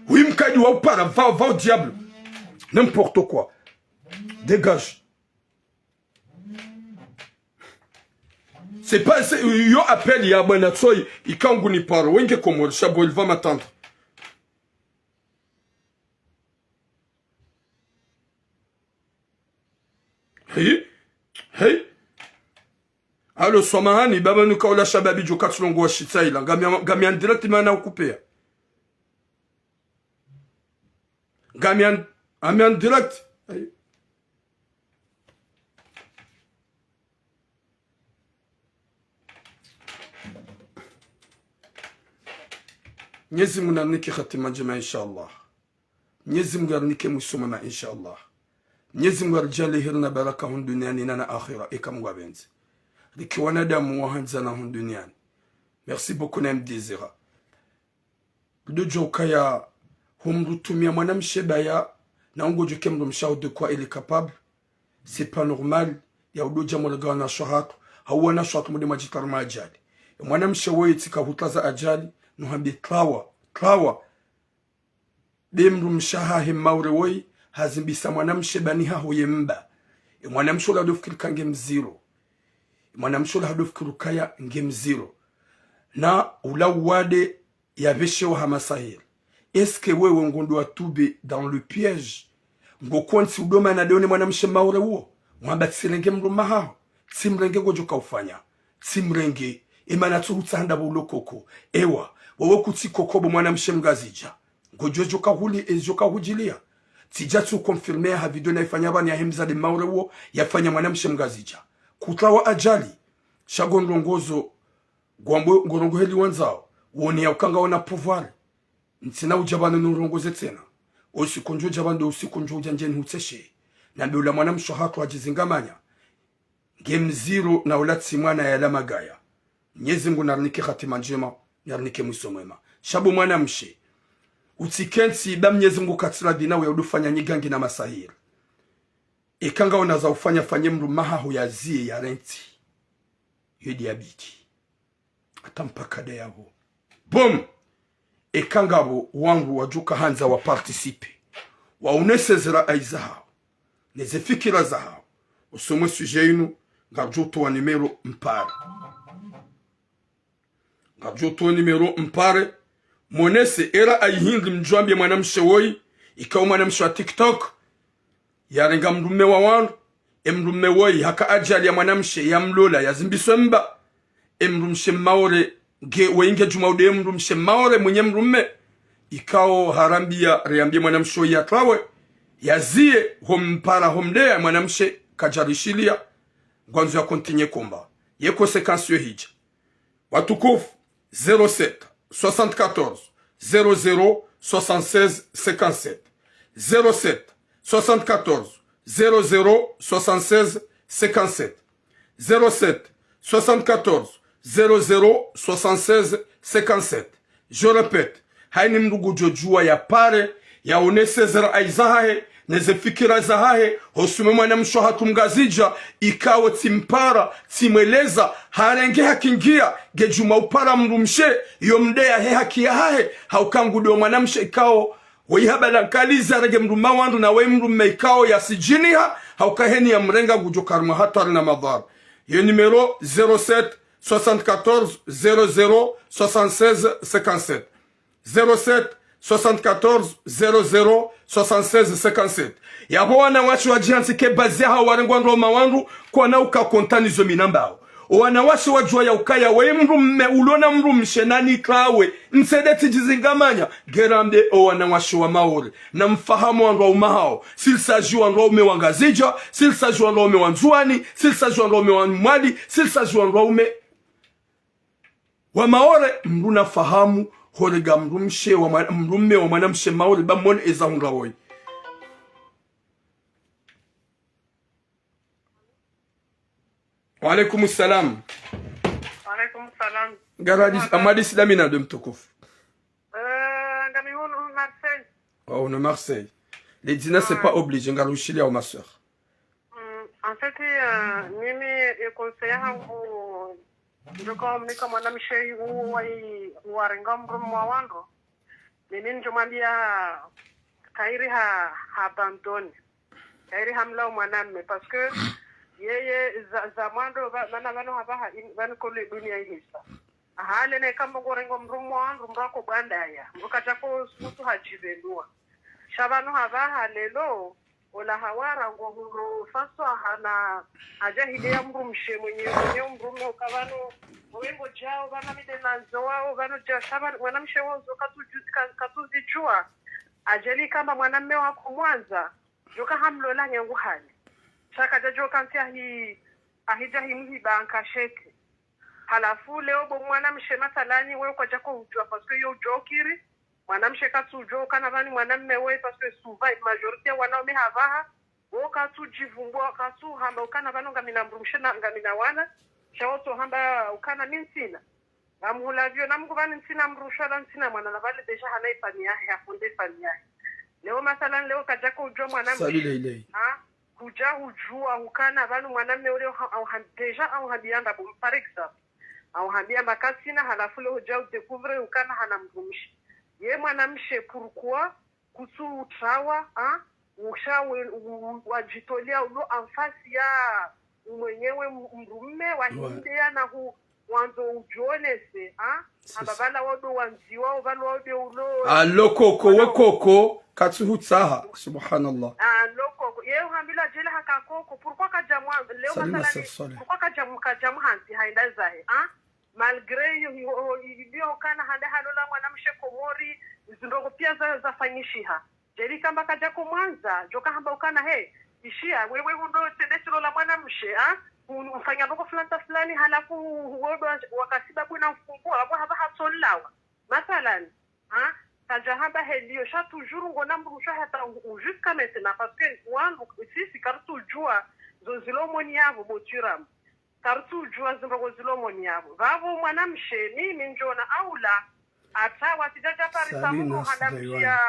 huimkaji wa upara va au diable n'importe quoi dégage. C'est pas yo appel ya bwana tsoi ikangu ni paro wenge komori shabo il va m'attendre. Hey allo somahani baba nukaula shababi jokatsulongo wa shitsaila ngami en direct mana ukupea ngami en direct. Hey. Mwenyezi Mungu arinike khatima njema inshallah. Mwenyezi Mungu arinike mwisho mwema inshallah. Mwenyezi Mungu arjalie heri na baraka humu duniani na akhira ikamu wabenzi. Riki wanadamu wahanza na humu duniani. Merci beaucoup na mdizira. Dojo ukaya humrutumia mwanamshe baya na ungojo kemdo mshao de quoi il est capable. C'est pas normal. Ya udoja mwalaga na shahatu. Hawa na shahatu mwede majitarma ajali. Mwanamshe woye tika hutaza ajali. Nuhambi klawa demru mshaha hemaure woi hazimbisa mwanamshe bani haho yemba mwanamshe la dofikiri kange mziro mwanamshe la dofikiri kaya nge mziro na ulawade yaveshe wa hamasahir. Est-ce que wewe ngondo atube dans le piège ngokonsi udoma na deone mwanamshe maure huo mwamba tsilenge mruma hao tsimrenge gojo kaufanya tsimrenge imana tsurutsanda bulokoko ewa wowe kutsikokobo mwanamshe mgazija ngojojo kahuli ejo kahujilia tija tsu confirmer ha video na ifanya bani ya hemza de maure huo yafanya mwanamshe mgazija kutawa ajali shagonrongozo gwambo ngorongo heli wanzao woni ya ukanga wana pouvoir ntsina ujabana nurongoze tena usikunjo jabando usikunjo janjeni hutseshe na beula mwanamsho hako ajizingamanya game zero na ulatsi mwana ya la magaya Mwenyezi Mungu narnike khatima njema narnike mwiso mwema shabu mwanamshe utikensi ba Mwenyezi Mungu katira dina we udufanya nyigangi na masahiri ikanga unaza ufanya fanye mru maha huyazie ya renti yedi abiti atampaka de yabo boom ekangabo wangu wajuka hanza wa participe wa unesezera aizahao neze fikira zahao usomwe sujet inu ngajuto wa numero mpare ngajuto wa numero mpare monese era ayihingi mjwambia mwanamshe woi ikawa mwanamshe wa TikTok yarenga mrume wa wangu mrume woi haka ajali ya mwanamshe ya mlola ya zimbiswe mba mrumshe maore weinge jumaude mrumshe maore mwenye mrume ikao harambia reambia mwanamsho ya trawe yazie hompara homdea mwanamshe kajarishilia gwanzo ya kontinye komba ye konsekansi yo hija watukufu 07 74 00 76 57 07 74 00 76 57 07 74 00 76 57. Je répète, haini mndugu jojua ya pare ya unesezera aizahahe neze fikira zahahe hosume mwanamsho hatumgazija ikawe timpara timweleza harenge hakingia gejuma upara mrumshe yomdea he hakia hahe haukangudio mwanamshe ikao weihabala nkaliza rege mruma wandu na we mrume ikao ya sijiniha haukaheni ya mrenga gujokarma hatari na madhara. Yo numero 07 74 00 76 57 07 74 00 76 57. Yabo wana wachi wajihansi ke bazia hawa warengwa ndoma wandu kwa na uka kontanizo minambao. Wana wachi wajua ya ukaya we mrume ulona mrumshe nani klawe nsedeti jizingamanya geramde o wana wachi wa maori na mfahamu wandu wa umahao silsaji wandu wa ume wangazija silsaji wandu wa ume wanzuani silsaji wandu wa ume wanmwadi silsaji wandu wa ume wa maore mruna fahamu horega mrumshe wa mrume wa mwanamshe maori ba mwone eza hunrawoi. Wa alaikum salam. Wa alaikum salam. Garadi amadi sidamina de mtukufu. Ngami hunu Marseille. Oh, on est Marseille. Les dîners c'est pas obligé ngarushili au ma sœur. En fait, mimi conseiller hangu ndiko mnika mwanamshe wai warenga mrumo wangu. Mimi njomambia kairi abandone. Kairi hamla mwanamme parce que yeye za mwando bana bano habaha bano kole dunia hisa ahale ne kama gorengo mrumo wangu mrako bandaya mukachako sutu hajivenua shabano habaha lelo ola hawara ngo faso hana ajahide ya mrumshe mwenye mrumo kabano wengo jao bana midena zoao bano ja shabano mwanamshe wozo katuzijua ajali kama mwanamme wako Mwanza joka hamlola nyangu hali shaka jajo kanti ahija himhi banka sheke halafu leo bo mwanamshe masalani wewe kwa jako ujua parce que yo jokiri mwanamshe katu ujo kana bani mwanamme wewe parce que souvent majorité wanaume havaha wo katu jivumbwa katu hamba ukana bano ngamina mrumshe na ngamina wana shawoto hamba ukana minsina amhulavyo namkubani nsina mrusha la nsina mwana na vale deja hanaifani yahe afunde fani yahe leo masalani leo kajako ujua mwanamshe kuja hujua hukana banu mwanamme ule au deja au hadianda par exemple au handia makasina halafu leo huja udécouvrir hukana hana mrumishi ye mwanamshe pourquoi kusu utrawa usha wajitolia ulo anfasi ya mwenyewe mrumme wa hindia na wanzo ujonese amba bala wodo wanziwa bala wodo ulo lokoko wekoko katsuhutsaha subhanallah lokoko yeye hambila jela hakakoko pourquoi kajamu leo masala pourquoi kajamu hanti haenda zahe malgré hiyo kana handa halola mwanamshe komori zindogo pia zafanyishiha jeli kamba kaja kumwanza joka hamba ukana ishia wewe hundo tedesilo la mwanamshe ufanya ndogo fulani halafu wodo wakasiba bwana mfungua abo haba hatolawa mathalan kaja hamba helio sha toujours ngona mbusha hata jusqu'à maintenant parce que wangu sisi kartu jua zozilo moni yavo botiram kartu jua zimbago zilo moni yavo vavo mwanamshe mimi njona aula ata wasijaja parisa mungu hadamshia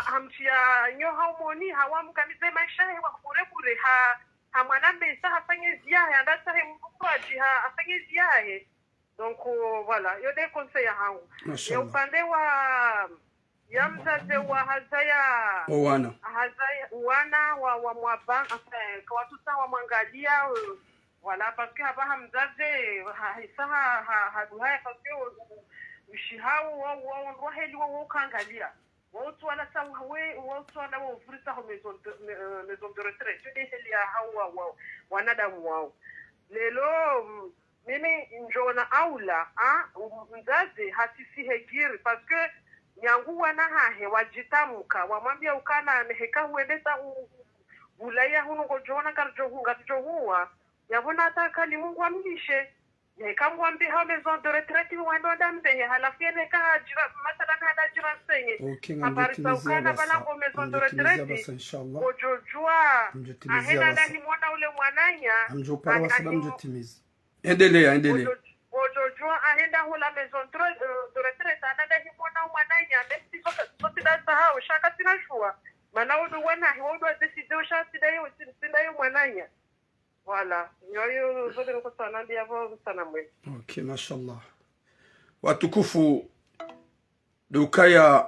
hamshia nyo haumoni hawamkamize maisha wa bure ha mwanambe sa hafanye ziyahe andata he mkwaji afanye ziyahe donc voilà yo de conseil hangu ya upande wa ya mzazi wa hazaya wa mwaba kwa watu sawa mwangalia wala parce que haba mzazi hisaha haduhaya parce que ushihau wa heli wa kangalia watu wana sawa watu wana wafurisa ho maison de retraite de heli ya hawa wanadamu wao lelo mimi njona aula mzazi hatisi hegiri parce que nyangu wana hahe wajitamuka wamwambia ukana neheka huendeta ulaya hunu kujona karjohuwa yabona ataka ni mungu amlishe neheka mwambi hao maison de retraite wando dambe halafu neheka hajira matala na hajira senye habari sa ukana bala ko maison de retraite ojojua ahena ndani mwana ule mwananya amjopara wasaba mjotimizi endelea ojojua ahenda hula maison de retraite ananda himona mwananya ndesi sote da sahau shaka sinashua mana wodo wana wodo decide ushasi dayo sindayo mwananya wala nyoyo zote niko sana ndia hapo sana mwe okay mashallah watukufu dukaya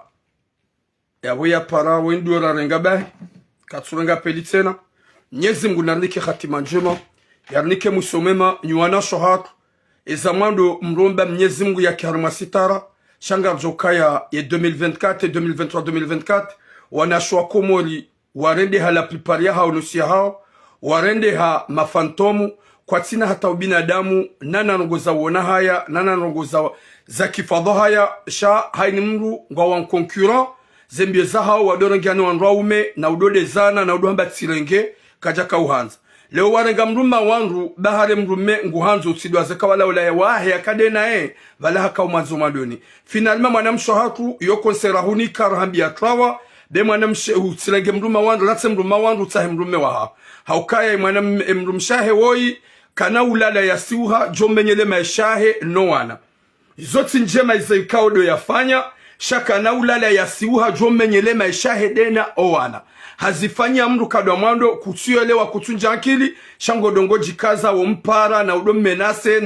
ya para wendo rarenga ba katsurenga pelitsena Mwenyezi Mungu narnike khatima njema yarnike musomema nyuana shohatu ezamando mromba Mwenyezi Mungu ya karma sitara shanga jokaya ya 2024 2023 wanashwa komori warende hala priparia hao nusia hao warende ha mafantomu kwa tina hata ubinadamu nana nongoza wona haya nana nongoza za kifadha haya sha haini mru ngwa wan concurrent zembie za hao wadorengiani wanraume na udode zana na udohamba tsirenge kajaka uhanza leo warenga mruma wangu bahare mrume nguhanzo usidwa zaka wala ulaya wahe yakadena vala haka umanzo madoni finalement mwanamsho hatu yoko nserahuni karhambi ya trawa be mwanamshe usilenge mruma wangu latse mruma wangu tsahe mrume waha haukaya mrumshahe woi kana ulala ya siuha jombenyele maishahe no wana zoti njema izaikaudo yafanya shaka na ulala ya siuha jombenyele maishahe dena owana hazifanya mru kadwa mwando kutuelewa kutunja akili shango dongo jikaza wo mpara na udo menase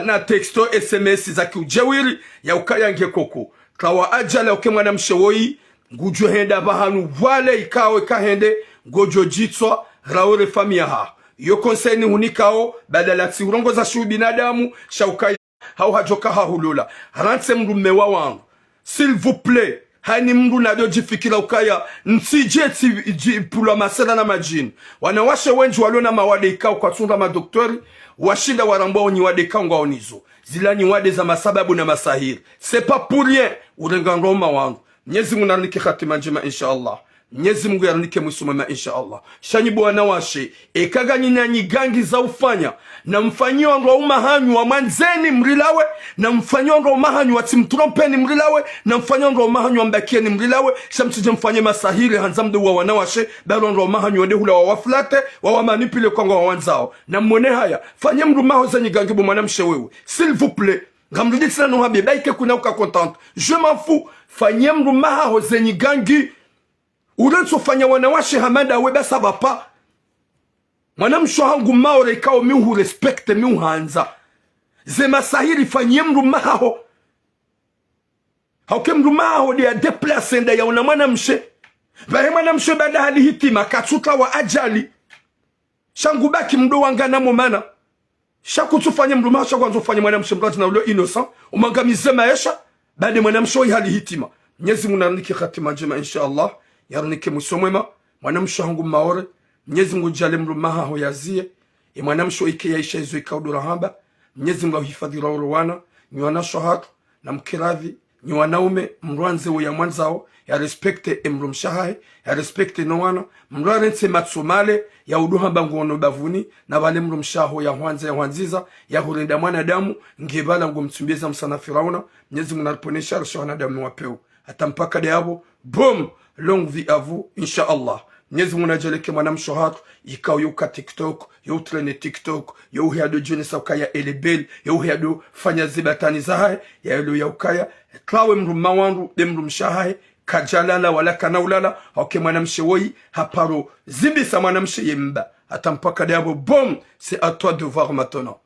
na texto SMS za kiujewiri ya ukaya ngekoko kawa ajala ukemwana mshewoi ngujo henda bahanu wale ikawe kahende ngojo jitswa raore famia ha yo konseni hunikao badala tsiurongo za shu binadamu shaukai hau hajoka hahulula rantse mru mewa wangu s'il vous plaît hani mndu nado jifikira ukaya nsije pula masela na majini wanawashe wenji walona mawade ikao kwa tunda madoktori washinda warambao nyi wade ikao ngaonizo zilani wade za masababu na masahiri c'est pas pour rien urenga ngoma wangu Mwenyezi Mungu narnike khatima njema inshallah Mwenyezi Mungu yarnike musumama inshallah shanyi bwana washe ekaga nyina nyigangi za ufanya na mfanyio ndo umahanyu wa manzeni mrilawe na mfanyio ndo umahanyu wa timtrompeni mrilawe na mfanyio ndo umahanyu wa mbakieni mrilawe shamtije mfanye masahiri hanzamdo wa wanawashe balo ndo umahanyu wade hula wa waflate wa wamanipile kwa wa wanzao na mwone haya fanye mru maho za nyigangi bo mwanamshe wewe s'il vous plaît ngamruditsana no habi baike kuna uka contente je m'en fous fanye mru maho za nyigangi urenso fanya wanawashe hamada weba sabapa mwanamsho hangu maore kao mihu respecte mihu hanza ze masahiri fanye mru maho hauke mru maho dia deplace nda ya una mwanamshe bahe mwanamshe bada hali hitima katsuta wa ajali shangu baki mdo wangana momana shaku tufanye mrumaha shaku anzofanye mwanamshe mrati na ule innocent umangamize maisha baada mwanamshe hali hitima. Mwenyezi Mungu ananiki khatima njema inshallah, yarnike musomema mwanamshe hangu maore. Mwenyezi Mungu jale mrumaha ho yazie mwanamshe ike yaisha izo ikaudura hamba. Mwenyezi Mungu hifadhi wana ni wanasho hatu na mkiradhi ni wanaume mruanze wo ya mwanzao ya respekte mrumshahahe ya respekte no wana mruarense matsumale ya uduhamba ngono bavuni na wale mrumshaho ya hwanza ya hwanziza ya hurinda mwanadamu ngebala ngo mtsumbeza msana Firauna. Mwenyezi Mungu anaponesha rasha wanadamu wapeo hata mpaka deabo boom longue vie à vous inshallah. Mwenyezi Mungu anajeleke mwanamsho hatu ikao yuka TikTok yo trene TikTok yo hiado jone saukaya elebel yo hiado fanya zibatani zahaye ya ilo ya ukaya klawe mruma wandu de mrumshahaye kajalala wala kanaulala hauke mwanamshe woi haparo zibisa mwanamshe yemba hata mpaka deabo boom c'est à toi de voir maintenant.